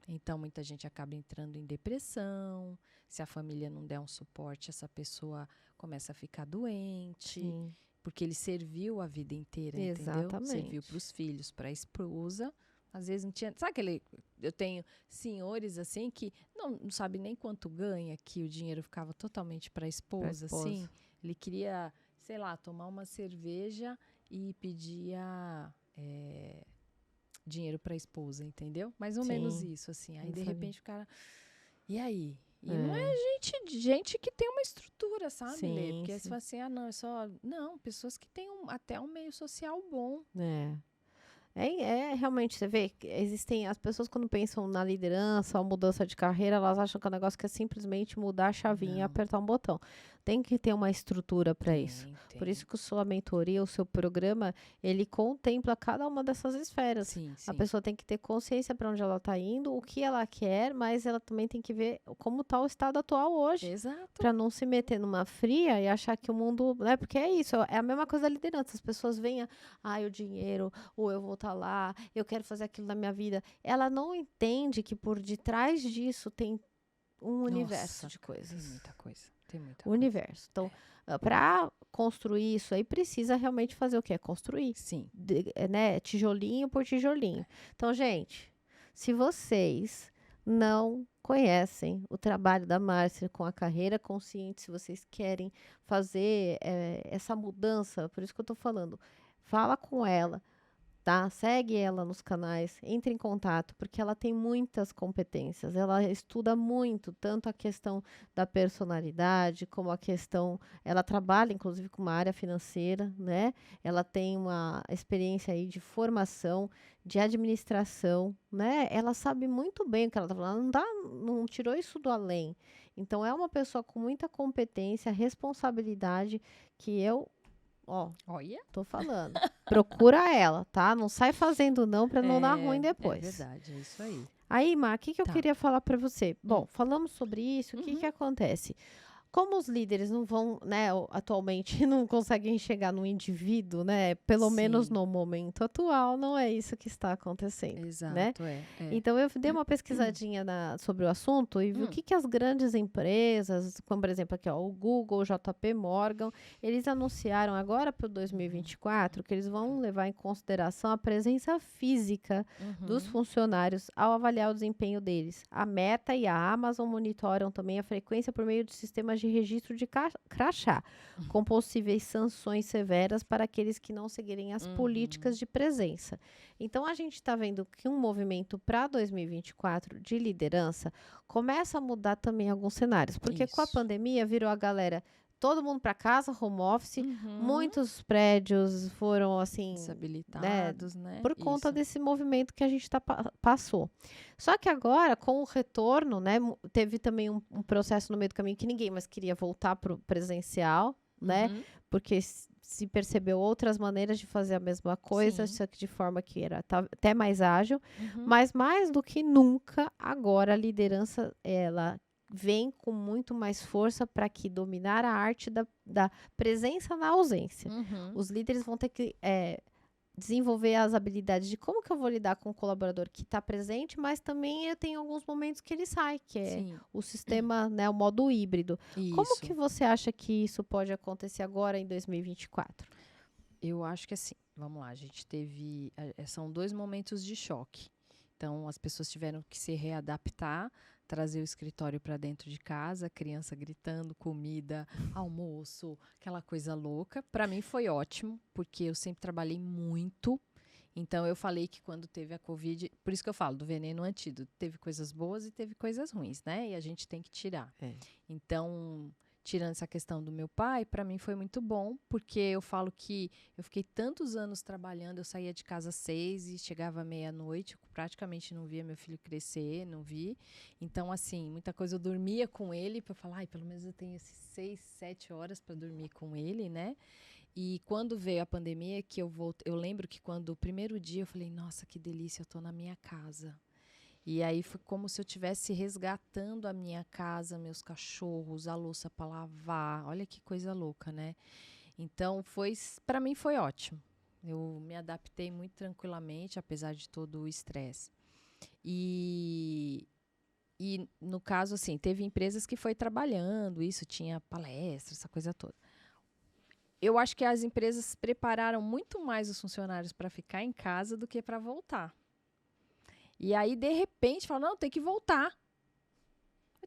Então, muita gente acaba entrando em depressão. Se a família não der um suporte, essa pessoa começa a ficar doente. Sim. Porque ele serviu a vida inteira, entendeu? Serviu para os filhos, para a esposa. Às vezes não tinha... Sabe aquele... Eu tenho senhores, assim, que não sabe nem quanto ganha, que o dinheiro ficava totalmente para a esposa, assim. Ele queria... sei lá, tomar uma cerveja e pedia dinheiro para a esposa, entendeu? Mais ou menos isso, assim. Aí, de repente, o cara... E aí? E não é gente que tem uma estrutura, sabe, Lê? Porque você fala assim, não, é só... Não, pessoas que têm até um meio social bom. Realmente, você vê, existem as pessoas quando pensam na liderança ou mudança de carreira, elas acham que é um negócio que é simplesmente mudar a chavinha e apertar um botão. Tem que ter uma estrutura para isso. Por isso que a sua mentoria, o seu programa, ele contempla cada uma dessas esferas. Sim. A pessoa tem que ter consciência para onde ela está indo, o que ela quer, mas ela também tem que ver como está o estado atual hoje. Exato. Para não se meter numa fria e achar que o mundo... Né? Porque é isso, é a mesma coisa da liderança. As pessoas veem, o dinheiro, ou eu vou estar lá, eu quero fazer aquilo na minha vida. Ela não entende que por detrás disso tem um universo de coisas. Tem muita coisa. Universo. Então, para construir isso aí, precisa realmente fazer o quê? Construir. Sim. Né? Tijolinho por tijolinho. Então, gente, se vocês não conhecem o trabalho da Márcia com a Carreira Consciente, se vocês querem fazer essa mudança, por isso que eu tô falando, fala com ela. Tá? Segue ela nos canais, entre em contato, porque ela tem muitas competências, ela estuda muito, tanto a questão da personalidade, como a questão, ela trabalha inclusive com uma área financeira, né? Ela tem uma experiência aí de formação, de administração, né? Ela sabe muito bem o que ela está falando, não tirou isso do além. Então, é uma pessoa com muita competência, responsabilidade, que eu... Olha, tô falando. Procura ela, tá? Não sai fazendo não pra não dar ruim depois. É verdade, é isso aí. Aí, Má, o que eu queria falar pra você? Bom, falamos sobre isso, o que acontece? como os líderes não vão, né, atualmente não conseguem chegar no indivíduo, né, pelo menos Sim, no momento atual, não é isso que está acontecendo, né? exato, é. Então, eu dei uma pesquisadinha sobre o assunto e vi o Hum, que as grandes empresas, como por exemplo aqui, ó, o Google, o JP Morgan, eles anunciaram agora para o uhum, 2024 que eles vão levar em consideração a presença física dos uhum, funcionários ao avaliar o desempenho deles. A Meta e a Amazon monitoram também a frequência por meio de sistemas de registro de crachá, com possíveis sanções severas para aqueles que não seguirem as uhum. políticas de presença. Então, a gente está vendo que um movimento para 2024 de liderança começa a mudar também alguns cenários, porque com a Isso. pandemia virou a galera, todo mundo para casa, home office, Uhum. muitos prédios foram assim, né, Desabilitados, né? por conta Isso. desse movimento que a gente passou. Só que agora, com o retorno, né, teve também um processo no meio do caminho que ninguém mais queria voltar para o presencial, né, Uhum. porque se percebeu outras maneiras de fazer a mesma coisa, Sim. só que de forma que era até mais ágil, Uhum. mas mais do que nunca, agora a liderança, ela vem com muito mais força para que dominar a arte da presença na ausência. Uhum. Os líderes vão ter que desenvolver as habilidades de como que eu vou lidar com o colaborador que está presente, mas também eu tenho alguns momentos que ele sai, que é Sim. o sistema, né, o modo híbrido. Como que Isso. você acha que isso pode acontecer agora em 2024? Eu acho que assim, vamos lá, a gente teve. São dois momentos de choque. Então, as pessoas tiveram que se readaptar, trazer o escritório para dentro de casa, criança gritando, comida, almoço, aquela coisa louca. Para mim foi ótimo, porque eu sempre trabalhei muito. Então, eu falei que quando teve a Covid, por isso que eu falo do veneno antídoto, teve coisas boas e teve coisas ruins, né? E a gente tem que tirar. É. Então, tirando essa questão do meu pai, para mim foi muito bom, porque eu falo que eu fiquei tantos anos trabalhando, eu saía de casa às 6 e chegava à meia-noite, eu praticamente não via meu filho crescer, não vi. Então, assim, muita coisa eu dormia com ele, para falar, ai, pelo menos eu tenho esses 6, 7 horas para dormir com ele, né? E quando veio a pandemia, que eu voltei, eu lembro que quando o primeiro dia eu falei, nossa, que delícia, eu tô na minha casa. E aí foi como se eu estivesse resgatando a minha casa, meus cachorros, a louça para lavar. Olha que coisa louca, né? Então foi, para mim foi ótimo. Eu me adaptei muito tranquilamente, apesar de todo o estresse. E, e no caso assim, teve empresas que foi trabalhando, isso tinha palestra, essa coisa toda. Eu acho que as empresas prepararam muito mais os funcionários para ficar em casa do que para voltar. E aí, de repente, falam, não, tem que voltar.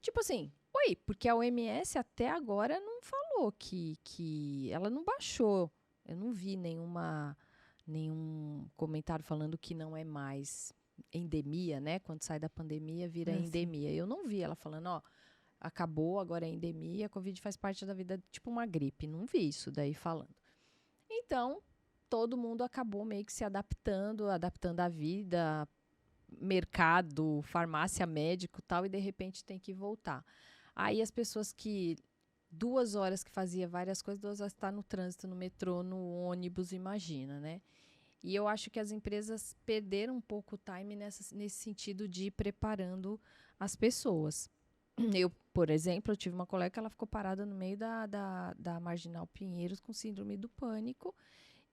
Tipo assim, oi, porque a OMS até agora não falou que ela não baixou. Eu não vi nenhum comentário falando que não é mais endemia, né? Quando sai da pandemia, vira Sim. endemia. Eu não vi ela falando, ó, acabou, agora é endemia, a Covid faz parte da vida, tipo uma gripe. Não vi isso daí falando. Então, todo mundo acabou meio que se adaptando, adaptando a vida, mercado, farmácia, médico e tal, e de repente tem que voltar. Aí as pessoas que 2 horas que fazia várias coisas, 2 horas está no trânsito, no metrô, no ônibus, imagina, né? E eu acho que as empresas perderam um pouco o time nesse sentido de ir preparando as pessoas. Eu, por exemplo, eu tive uma colega que ela ficou parada no meio da Marginal Pinheiros com síndrome do pânico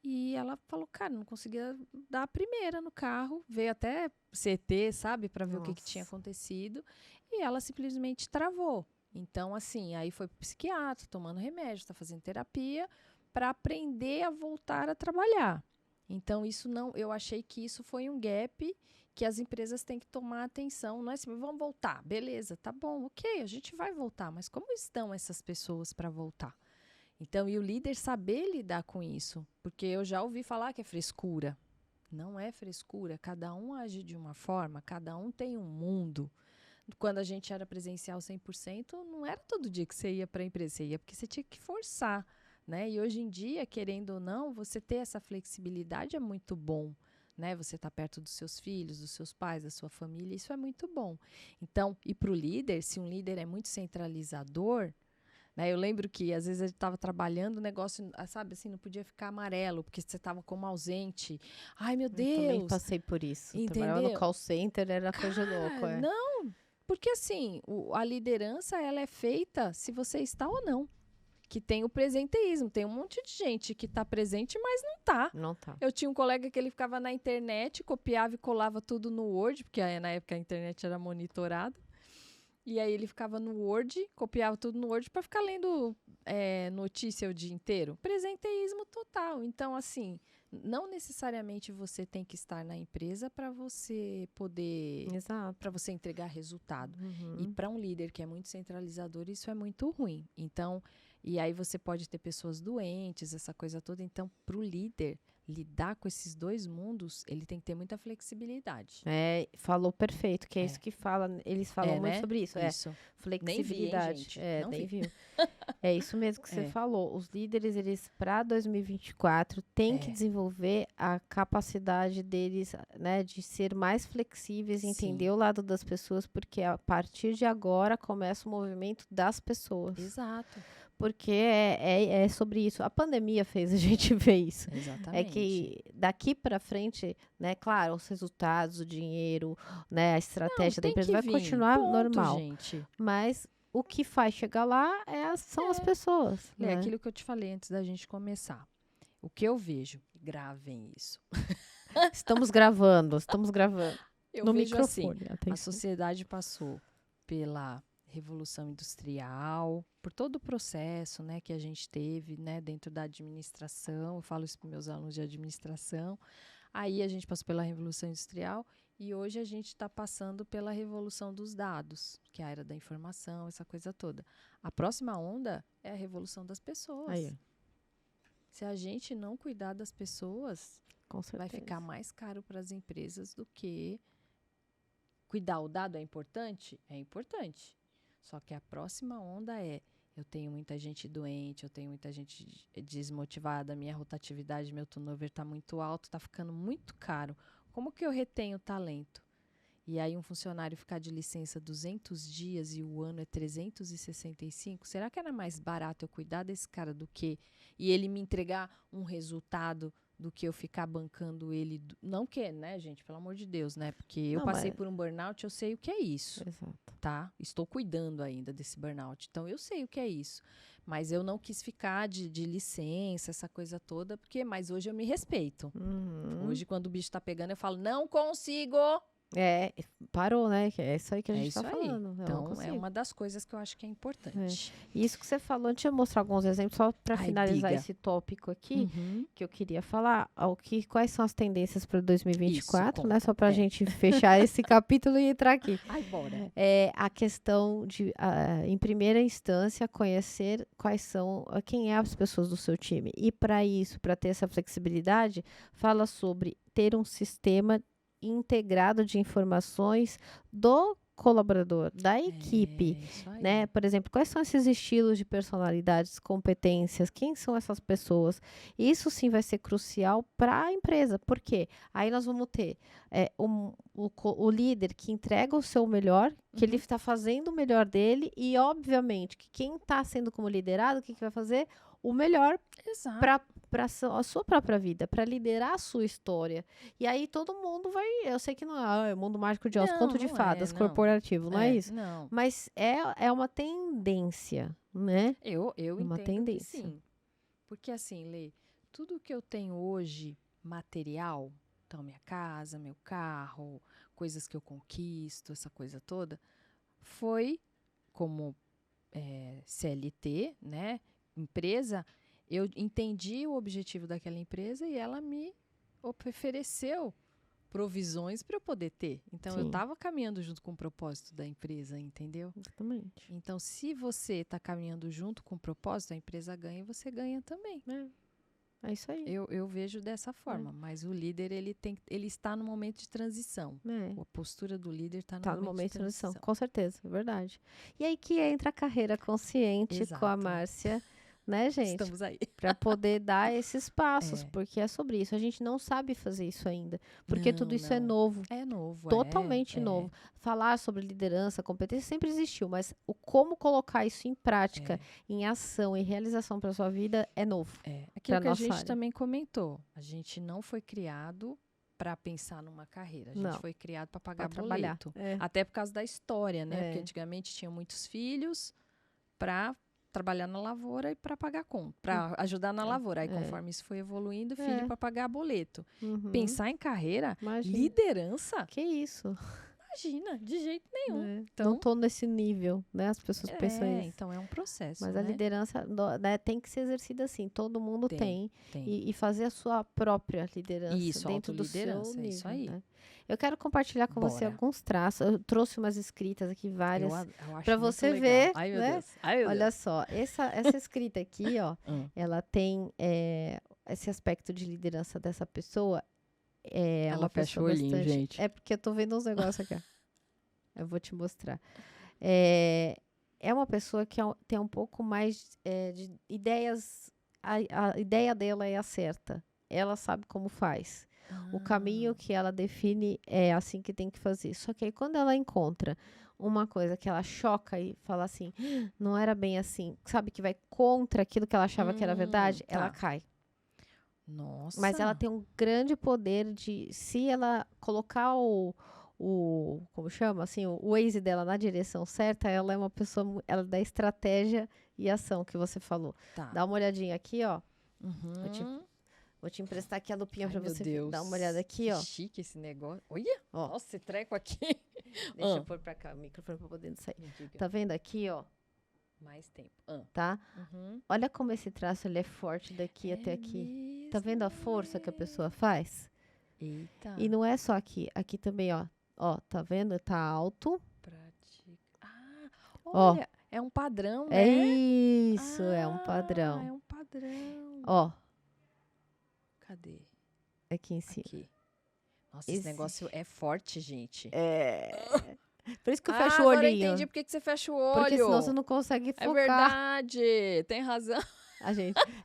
e ela falou, cara, não conseguia dar a primeira no carro, veio até CT, sabe, para ver o que tinha Nossa. acontecido, e ela simplesmente travou. Então, assim, aí foi pro psiquiatra, tomando remédio, tá fazendo terapia, para aprender a voltar a trabalhar. Então, isso não, eu achei que isso foi um gap que as empresas têm que tomar atenção. Não é assim, vamos voltar, beleza, tá bom, ok, a gente vai voltar, mas como estão essas pessoas para voltar? Então, e o líder saber lidar com isso, porque eu já ouvi falar que é frescura. Não é frescura, cada um age de uma forma, cada um tem um mundo. Quando a gente era presencial 100%, não era todo dia que você ia para a empresa, você ia porque você tinha que forçar, né? E hoje em dia, querendo ou não, você ter essa flexibilidade é muito bom, né? Você está perto dos seus filhos, dos seus pais, da sua família, isso é muito bom. Então, e para o líder, se um líder é muito centralizador, né, eu lembro que às vezes a gente estava trabalhando, o negócio, sabe, assim, não podia ficar amarelo, porque você estava como ausente. Ai, meu Eu também Deus! passei por isso. Trabalhava no Entendeu? call center, era coisa de louco, Cara, é. não, porque assim, a liderança, ela é feita se você está ou não. Que tem o presenteísmo. Tem um monte de gente que está presente, mas não está. Não tá. Eu tinha um colega que ele ficava na internet, copiava e colava tudo no Word, porque na época a internet era monitorada. E aí ele ficava no Word, copiava tudo no Word para ficar lendo notícia o dia inteiro. Presenteísmo total. Então, assim, não necessariamente você tem que estar na empresa para você poder, para você entregar resultado. E para um líder que é muito centralizador, isso é muito ruim. Então, e aí você pode ter pessoas doentes, essa coisa toda. Então, para o líder lidar com esses dois mundos, ele tem que ter muita flexibilidade. Falou perfeito, que é isso que eles falam muito sobre isso. Isso. Flexibilidade. Nem vi, nem viu. É isso mesmo que você falou. Os líderes, eles, para 2024, têm que desenvolver a capacidade deles, né, de ser mais flexíveis, entender o lado das pessoas, porque a partir de agora começa o movimento das pessoas. Exato. Porque é sobre isso. A pandemia fez a gente ver isso. Exatamente. É que daqui para frente, né, claro, os resultados, o dinheiro, né, a estratégia da empresa vai continuar normal. Gente. Mas o que faz chegar lá são as pessoas. É aquilo que eu te falei antes da gente começar. O que eu vejo, gravem isso. Estamos gravando. Eu no vejo microfone. Assim, a sociedade passou pela Revolução Industrial, por todo o processo, né, que a gente teve, né, dentro da administração. Eu falo isso para meus alunos de administração. Aí a gente passou pela Revolução Industrial e hoje a gente está passando pela Revolução dos Dados, que é a era da informação, essa coisa toda. A próxima onda é a Revolução das Pessoas. Aí. Se a gente não cuidar das pessoas, vai ficar mais caro para as empresas do que cuidar. O dado é importante? É importante. Só que a próxima onda eu tenho muita gente doente, eu tenho muita gente desmotivada, minha rotatividade, meu turnover está muito alto, está ficando muito caro. Como que eu retenho talento? E aí um funcionário ficar de licença 200 dias e o ano é 365, será que era mais barato eu cuidar desse cara do que... E ele me entregar um resultado do que eu ficar bancando ele... Não que, né, gente? Pelo amor de Deus, né? Porque eu passei por um burnout, eu sei o que é isso. Exato. Tá? Estou cuidando ainda desse burnout. Então, eu sei o que é isso. Mas eu não quis ficar de licença, essa coisa toda, mas hoje eu me respeito. Hoje, quando o bicho tá pegando, eu falo, não consigo! Parou, né? É isso aí que a gente tá falando. Então, é uma das coisas que eu acho que é importante. Isso que você falou, deixa eu mostrar alguns exemplos, só para finalizar esse tópico aqui, que eu queria falar. Quais são as tendências para 2024, né? Só para a gente fechar esse capítulo e entrar aqui. Ai, bora. A questão de, em primeira instância, conhecer quem é as pessoas do seu time. E para isso, para ter essa flexibilidade, fala sobre ter um sistema integrado de informações do colaborador, da equipe, né? Por exemplo, quais são esses estilos de personalidades, competências, quem são essas pessoas? Isso sim vai ser crucial para a empresa, porque aí nós vamos ter o líder que entrega o seu melhor, que ele está fazendo o melhor dele e, obviamente, que quem está sendo como liderado, o que vai fazer? O melhor para a sua própria vida, para liderar a sua história. E aí todo mundo vai... Eu sei que não é mundo mágico de Oz, conto de fadas, corporativo, não é isso? Não. Mas é uma tendência, né? Eu uma entendo tendência. Que sim. Porque assim, Lê, tudo que eu tenho hoje, material, então minha casa, meu carro, coisas que eu conquisto, essa coisa toda, foi como CLT, né? Empresa, eu entendi o objetivo daquela empresa e ela me ofereceu provisões para eu poder ter. Então, eu estava caminhando junto com o propósito da empresa, entendeu? Exatamente. Então, se você está caminhando junto com o propósito, a empresa ganha e você ganha também. É isso aí. Eu vejo dessa forma, mas o líder, ele está no momento de transição. A postura do líder está no momento de transição. Com certeza, é verdade. E aí que entra a carreira consciente com a Márcia, né, gente? Estamos aí. Para poder dar esses passos, porque é sobre isso. A gente não sabe fazer isso ainda, porque tudo isso é novo. É novo. Totalmente novo. Falar sobre liderança, competência sempre existiu, mas como colocar isso em prática, em ação, em realização para sua vida é novo. Aquilo que a gente também comentou. A gente não foi criado para pensar numa carreira. A gente Não. foi criado para pagar Pra trabalhar. boleto. É. Até por causa da história, né? É. Porque antigamente tinha muitos filhos para trabalhar na lavoura e para pagar conta, para ajudar na lavoura. Aí, conforme isso foi evoluindo, filho para pagar boleto. Uhum. Pensar em carreira, Imagina. liderança, Que isso? imagina, de jeito nenhum. É. Então, Não tô nesse nível, né? As pessoas pensam isso. então é um processo, Mas né? a liderança né, tem que ser exercida assim. Todo mundo tem. E fazer a sua própria liderança Isso, dentro do seu autoliderança, nível. é isso aí. Né? Eu quero compartilhar com você Bora. alguns traços. Eu trouxe umas escritas aqui, várias. Eu acho Pra muito você legal. ver, Ai, meu né? Deus. Ai, meu Olha Deus. só, essa escrita aqui, ó, ela tem esse aspecto de liderança dessa pessoa. Ela uma fecha pessoa o olhinho, bastante. gente. É porque eu tô vendo uns negócios aqui, ó. Eu vou te mostrar. É uma pessoa que tem um pouco mais de ideias. A ideia dela é a certa. Ela sabe como faz. O caminho que ela define é assim que tem que fazer. Só que aí quando ela encontra uma coisa que ela choca e fala assim, não era bem assim, sabe, que vai contra aquilo que ela achava que era verdade, ela cai. Nossa. Mas ela tem um grande poder de, se ela colocar como chama, assim, o Waze dela na direção certa, ela é uma pessoa, ela dá estratégia e ação que você falou. Tá. Dá uma olhadinha aqui, ó. Uhum. Vou te emprestar aqui a lupinha pra meu você Deus. dar uma olhada aqui, Que ó. chique esse negócio. Olha, Ó. Nossa, esse treco aqui. Deixa eu pôr pra cá o microfone pra poder sair. Me diga. Tá vendo aqui, ó? Mais tempo. Tá? Uhum. Olha como esse traço ele é forte daqui até aqui. Mesmo, Tá vendo a força que a pessoa faz? Eita. E não é só aqui. Aqui também, ó. Ó, tá vendo? Tá alto. Ó. Olha, é um padrão, É né? isso, é um padrão. É um padrão. Ó, Cadê? aqui em cima. Aqui. Nossa, esse negócio é forte, gente. Por isso que eu fecho o agora eu olhinho. entendi por que você fecha o olho. Porque senão você não consegue focar. É verdade, tem razão.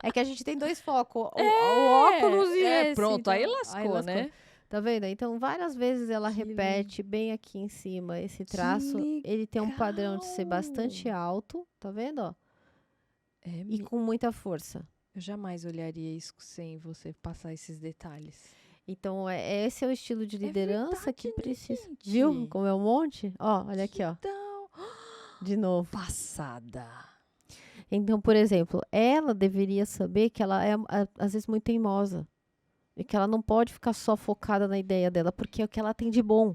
É que a gente tem dois focos. O óculos e esse. Pronto, então, aí lascou, né? Tá vendo? Então, várias vezes ela Que repete bem aqui em cima esse traço. Ele tem um padrão de ser bastante alto. Tá vendo, ó? E com muita força. Eu jamais olharia isso sem você passar esses detalhes. Então, esse é o estilo de liderança verdade, que né, precisa. gente? Viu como é um monte? Ó, olha aqui, ó. Então, De novo. passada. Então, por exemplo, ela deveria saber que ela é, às vezes, muito teimosa. E que ela não pode ficar só focada na ideia dela, porque é o que ela tem de bom.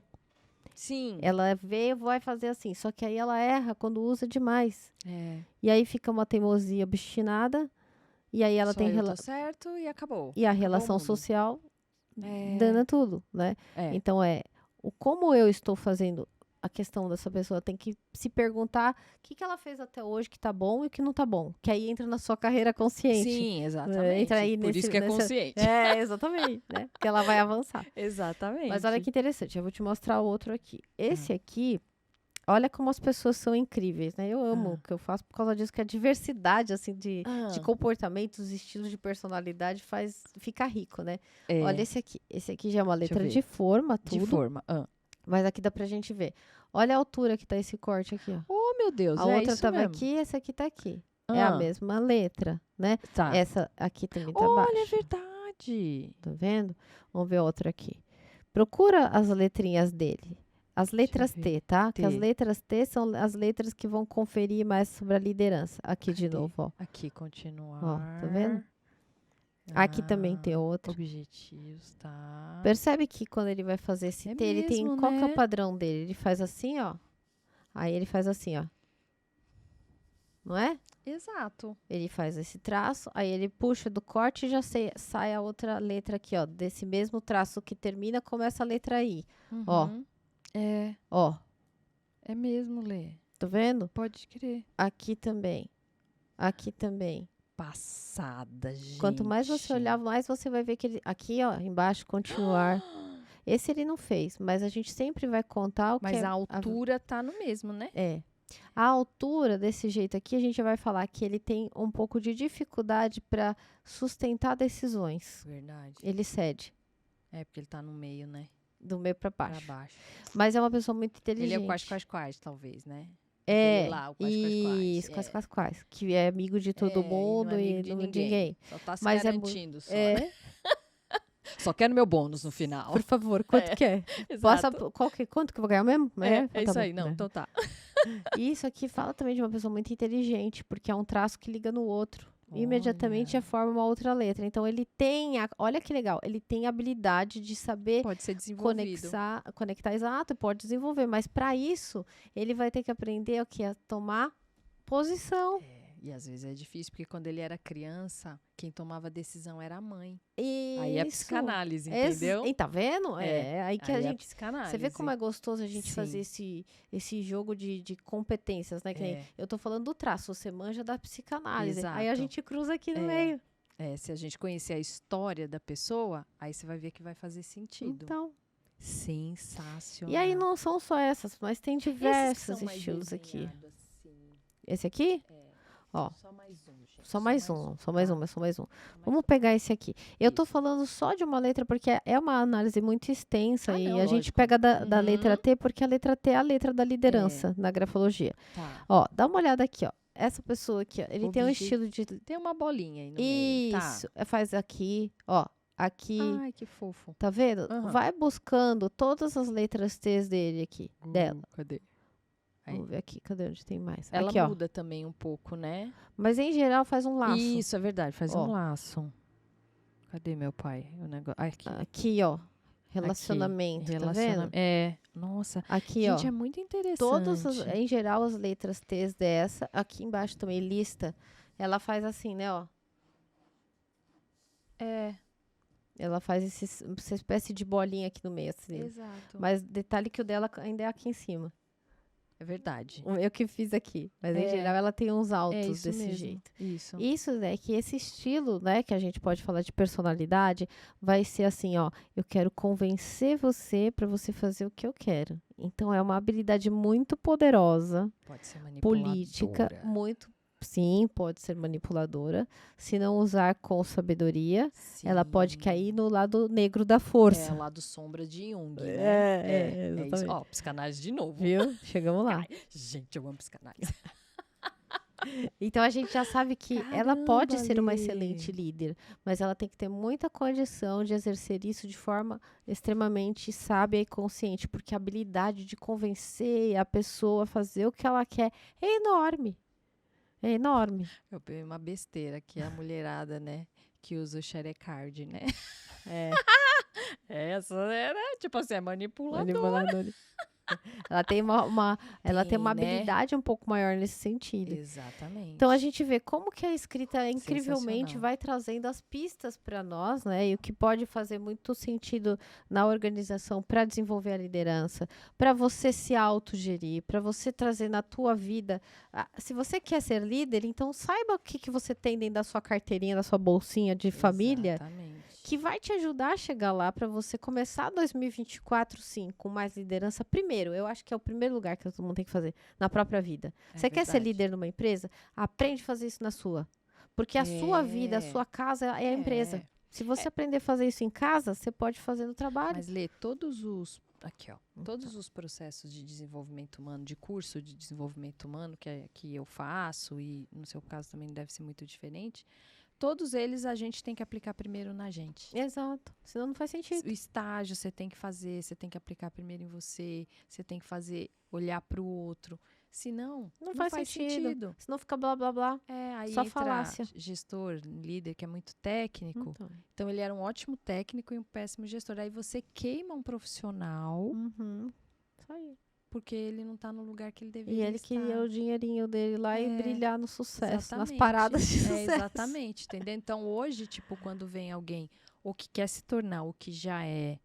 Sim. Ela vai fazer assim. Só que aí ela erra quando usa demais. E aí fica uma teimosia obstinada. E aí ela Só tem eu tô certo e acabou. E a Acabou relação o mundo. social dana tudo, né? Então, como eu estou fazendo a questão dessa pessoa, tem que se perguntar o que ela fez até hoje que tá bom e o que não tá bom. Que aí entra na sua carreira consciente. Sim, exatamente. Entra aí Por isso que é consciente. Exatamente, né? Que ela vai avançar. Exatamente. Mas olha que interessante, eu vou te mostrar outro aqui. Esse aqui, olha como as pessoas são incríveis, né? Eu amo o que eu faço por causa disso, que a diversidade, assim, de comportamentos, estilos de personalidade fica rico, né? Olha esse aqui. Esse aqui já é uma letra de forma, tudo. De forma. Mas aqui dá pra gente ver. Olha a altura que tá esse corte aqui, ó. Oh, meu Deus, a outra isso tava mesmo. aqui, essa aqui tá aqui. É a mesma letra, né? Tá. Essa aqui também tá Olha, baixa. é verdade. Tá vendo? Vamos ver outra aqui. Procura as letrinhas dele. As letras T, tá? Que as letras T são as letras que vão conferir mais sobre a liderança. Aqui de novo, ó. Aqui, continuar. Ó, tá vendo? Aqui também tem outra. Objetivos, tá. Percebe que quando ele vai fazer esse T, ele tem... mesmo, Qual que é né? o padrão dele? Ele faz assim, ó. Aí ele faz assim, ó. Não é? Exato. Ele faz esse traço, aí ele puxa do corte e já sai a outra letra aqui, ó. Desse mesmo traço que termina, começa a letra I. Ó. Ó. É mesmo, Lê. Tá vendo? Pode crer. Aqui também. Aqui também. Passada, gente. Quanto mais você olhar, mais você vai ver que ele... Aqui, ó, embaixo, continuar. Esse ele não fez, mas a gente sempre vai contar o que Mas a altura tá no mesmo, né? A altura, desse jeito aqui, a gente vai falar que ele tem um pouco de dificuldade para sustentar decisões. Verdade. Ele cede. Porque ele tá no meio, né? Do meio para baixo. Pra baixo. Mas é uma pessoa muito inteligente. Ele é o quais, talvez, né? Lá, o isso, quais. Que é amigo de todo mundo não é e amigo de de ninguém. ninguém. Só tá se Mas garantindo só, né? Só quero meu bônus no final. Por favor, quanto que é? Exato. Quanto que eu vou ganhar mesmo? É Tá isso bom, aí, não, né? então tá. E isso aqui fala também de uma pessoa muito inteligente, porque é um traço que liga no outro. Imediatamente Olha, forma uma outra letra. Então ele tem, olha que legal, ele tem a habilidade de saber pode ser desenvolvido. conectar exato, pode desenvolver, mas para isso ele vai ter que aprender o que? A tomar posição. E às vezes é difícil, porque quando ele era criança, quem tomava a decisão era a mãe. Aí é Isso. psicanálise, entendeu? E tá vendo? É, Aí que aí a é gente. psicanálise. Você vê como é gostoso a gente Sim. fazer esse jogo de competências, né? Que nem eu tô falando do traço, você manja da psicanálise. Aí a Exato. gente cruza aqui no meio. Se a gente conhecer a história da pessoa, aí você vai ver que vai fazer sentido. Então. Sensacional. E aí não são só essas, mas tem diversos estilos aqui. Assim. Esse aqui? Ó. Só mais um, gente. Só mais um. Vamos pegar esse aqui. Eu tô falando só de uma letra porque é uma análise muito extensa e a gente pega da letra T porque a letra T é a letra da liderança na grafologia. Tá. Ó, dá uma olhada aqui, ó. Essa pessoa aqui, ó, ele tem um estilo de... Tem uma bolinha aí no meio. Isso. Faz aqui, ó. Aqui. Ai, que fofo. Tá vendo? Vai buscando todas as letras T's dele aqui, dela. Cadê? Aí. Vamos ver aqui, cadê onde tem mais? Ela aqui, muda também um pouco, né? Mas em geral faz um laço. Isso, é verdade, faz um laço. Cadê meu pai? O negócio... Aqui, ó. Relacionamento, tá vendo? Nossa. Aqui, gente, ó. é muito interessante. Em geral, as letras T's dessa, aqui embaixo também, lista, ela faz assim, né, ó. Ela faz essa espécie de bolinha aqui no meio, assim. Exato. Mas detalhe que o dela ainda é aqui em cima. É verdade. Eu que fiz aqui. Mas em geral ela tem uns altos desse mesmo. jeito. Isso, né, que esse estilo, né, que a gente pode falar de personalidade, vai ser assim, ó, eu quero convencer você para você fazer o que eu quero. Então é uma habilidade muito poderosa, pode ser manipuladora. política, sim, pode ser manipuladora. Se não usar com sabedoria, ela pode cair no lado negro da força. É, o lado sombra de Jung, né? Exatamente. Isso. Ó, psicanálise de novo. Viu? Chegamos lá. Ai, gente, eu amo psicanálise. Então a gente já sabe que ela pode ser uma excelente líder, mas ela tem que ter muita condição de exercer isso de forma extremamente sábia e consciente, porque a habilidade de convencer a pessoa a fazer o que ela quer é enorme. É enorme. Eu peguei uma besteira que é a mulherada, né? Que usa o xerecard, né? Essa é, né? Tipo assim, é manipuladora. Ela tem ela tem uma habilidade um pouco maior nesse sentido. Exatamente. Então a gente vê como que a escrita incrivelmente vai trazendo as pistas para nós, né? E o que pode fazer muito sentido na organização para desenvolver a liderança, para você se autogerir, para você trazer na tua vida. Se você quer ser líder, então saiba o que você tem dentro da sua carteirinha, da sua bolsinha de família. Exatamente. Que vai te ajudar a chegar lá para você começar 2024, sim, com mais liderança. Primeiro, eu acho que é o primeiro lugar que todo mundo tem que fazer na própria vida. Você quer ser líder numa empresa? Aprende a fazer isso na sua. Porque a sua vida, a sua casa é a empresa. Se você aprender a fazer isso em casa, você pode fazer no trabalho. Mas Lê, todos os processos de desenvolvimento humano, de curso de desenvolvimento humano que eu faço, e no seu caso também deve ser muito diferente, todos eles a gente tem que aplicar primeiro na gente. Exato. Senão não faz sentido. O estágio você tem que fazer, você tem que aplicar primeiro em você tem que olhar para o outro. Senão, não faz sentido. Senão fica blá, blá, blá. Aí só entra falácia. Gestor, líder, que é muito técnico. Então, ele era um ótimo técnico e um péssimo gestor. Aí você queima um profissional. Isso aí. Porque ele não está no lugar que ele deveria estar. E ele queria o dinheirinho dele lá e brilhar no sucesso, exatamente. nas paradas de sucesso. Exatamente, entendeu? Então, hoje, tipo, quando vem alguém ou que quer se tornar o que já é,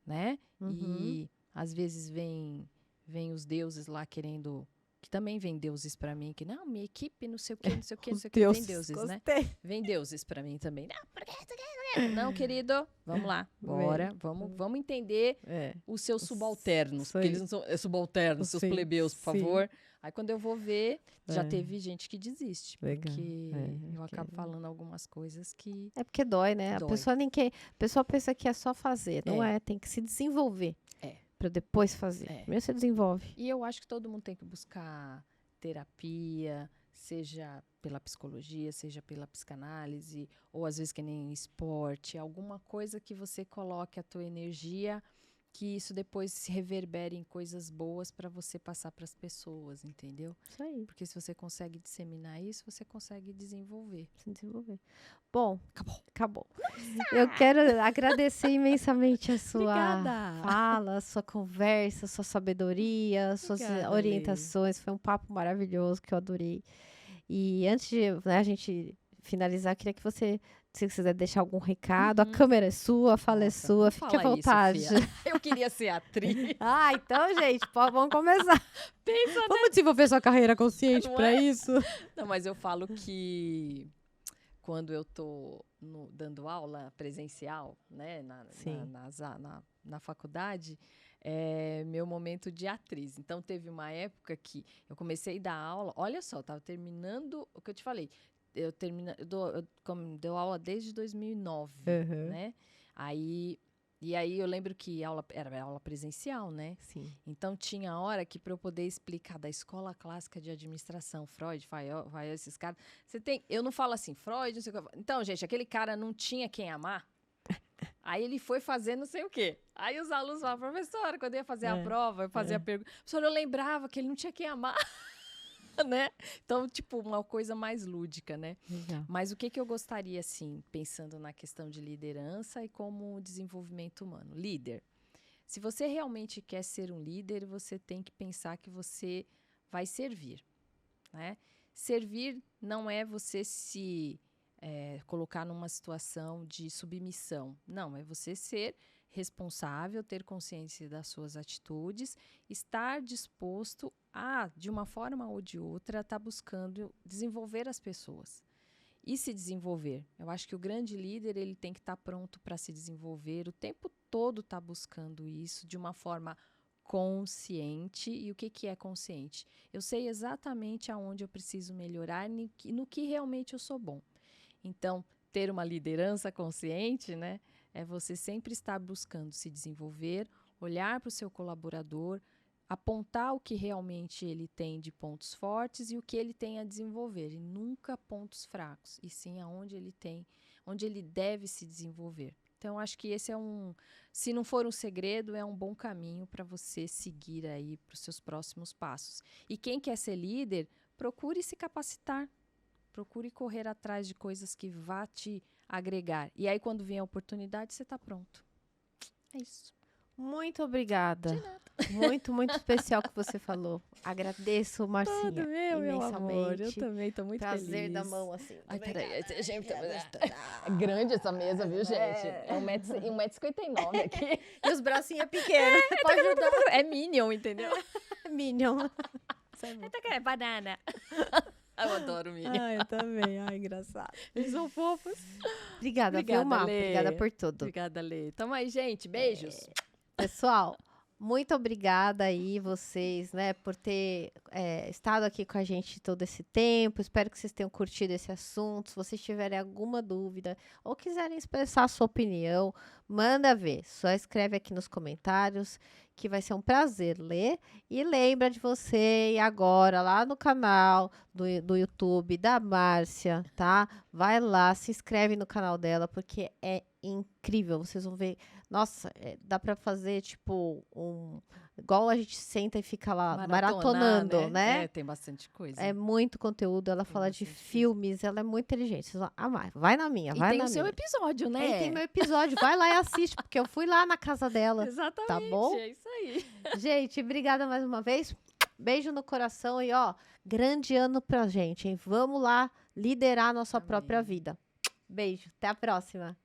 né? E, às vezes, vem os deuses lá querendo... Que também vem deuses pra mim, que não, minha equipe, não sei o quê, não sei o quê, não sei o quê. Vem deuses, né? Vem deuses pra mim também. Não, querido, vamos lá, bora, vamos entender os seus subalternos, porque eles não são subalternos, seus plebeus, por favor. Aí quando eu vou ver, já teve gente que desiste, porque eu acabo falando algumas coisas que... É porque dói, né? Dói. A pessoa pensa que é só fazer, não é? Tem que se desenvolver. Pra depois fazer. Primeiro você desenvolve. E eu acho que todo mundo tem que buscar terapia, seja pela psicologia, seja pela psicanálise, ou às vezes que nem esporte, alguma coisa que você coloque a tua energia, que isso depois se reverbere em coisas boas para você passar para as pessoas, entendeu? Isso aí. Porque se você consegue disseminar isso, você consegue desenvolver. Se desenvolver. Bom, acabou. Eu quero agradecer imensamente a sua Obrigada. fala, a sua conversa, a sua sabedoria, suas Obrigada, orientações. Foi um papo maravilhoso que eu adorei. E antes de, né, a gente finalizar, eu queria que você, se quiser deixar algum recado, a câmera é sua, a fala é Nossa, sua, não fique à fala isso, vontade. Fia. Eu queria ser atriz. Ah, então, gente, vamos começar. Pensa, né? Vamos desenvolver sua carreira consciente Não para é? isso? Não, mas eu falo que quando eu tô dando aula presencial, né, Sim. na faculdade, é meu momento de atriz. Então, teve uma época que eu comecei a dar aula, olha só, eu tava terminando o que eu te falei, eu dou aula desde 2009, Uhum. né? E aí eu lembro que era aula presencial, né? Sim. Então tinha hora que para eu poder explicar da escola clássica de administração, Freud, Fayol, esses caras, eu não falo assim, Freud, não sei o que. Então, gente, aquele cara não tinha quem amar. Aí ele foi fazer não sei o quê. Aí os alunos falavam, professora, quando eu ia fazer a prova, eu fazia a pergunta, professora, eu lembrava que ele não tinha quem amar. Né? Então, tipo, uma coisa mais lúdica, né? Legal. Mas o que eu gostaria, assim, pensando na questão de liderança e como desenvolvimento humano? Líder. Se você realmente quer ser um líder, você tem que pensar que você vai servir, né? Servir não é você se colocar numa situação de submissão. Não, é você ser responsável, ter consciência das suas atitudes, estar disposto a, de uma forma ou de outra, estar buscando desenvolver as pessoas. E se desenvolver. Eu acho que o grande líder, ele tem que estar pronto para se desenvolver, o tempo todo está buscando isso de uma forma consciente. E o que é consciente? Eu sei exatamente aonde eu preciso melhorar e no que realmente eu sou bom. Então, ter uma liderança consciente, né, é você sempre estar buscando se desenvolver, olhar para o seu colaborador, apontar o que realmente ele tem de pontos fortes e o que ele tem a desenvolver, e nunca pontos fracos, e sim aonde onde ele deve se desenvolver. Então, acho que esse se não for um segredo, é um bom caminho para você seguir aí para os seus próximos passos. E quem quer ser líder, procure se capacitar, procure correr atrás de coisas que vá te agregar. E aí, quando vier a oportunidade, você está pronto. É isso. Muito obrigada. De nada. Muito, muito especial que você falou. Agradeço, Marcinha, Todo meu amor. Eu imensamente. também tô muito Prazer feliz. da mão, assim. Ai, peraí. Gente, É grande essa mesa, viu, gente? É 1,59 m aqui. E os bracinhos é pequeno. Pode ajudar. É Minion, entendeu? Minion. É banana. Eu adoro o Minion. Ah, eu também. Ai, engraçado. Eles são fofos. Obrigada, Vilma. Lê. Obrigada por tudo. Obrigada, Lê. Tamo aí, gente. Beijos. Pessoal, muito obrigada aí vocês, né, por ter estado aqui com a gente todo esse tempo. Espero que vocês tenham curtido esse assunto. Se vocês tiverem alguma dúvida ou quiserem expressar a sua opinião, manda ver. Só escreve aqui nos comentários que vai ser um prazer ler. E lembra de você ir agora lá no canal do YouTube da Márcia, tá? Vai lá, se inscreve no canal dela, porque é incrível. Vocês vão ver. Nossa, dá pra fazer, tipo, igual a gente senta e fica lá maratonando, né? Tem bastante coisa. É muito conteúdo. Ela fala de filmes, ela é muito inteligente. Vocês vão amar. Vai na minha, vai na minha. E tem o seu episódio, né? Tem meu episódio. Vai lá e assiste, porque eu fui lá na casa dela. Exatamente. Tá bom? É isso aí. Gente, obrigada mais uma vez. Beijo no coração e, ó, grande ano pra gente, hein? Vamos lá liderar a nossa própria vida. Beijo. Até a próxima.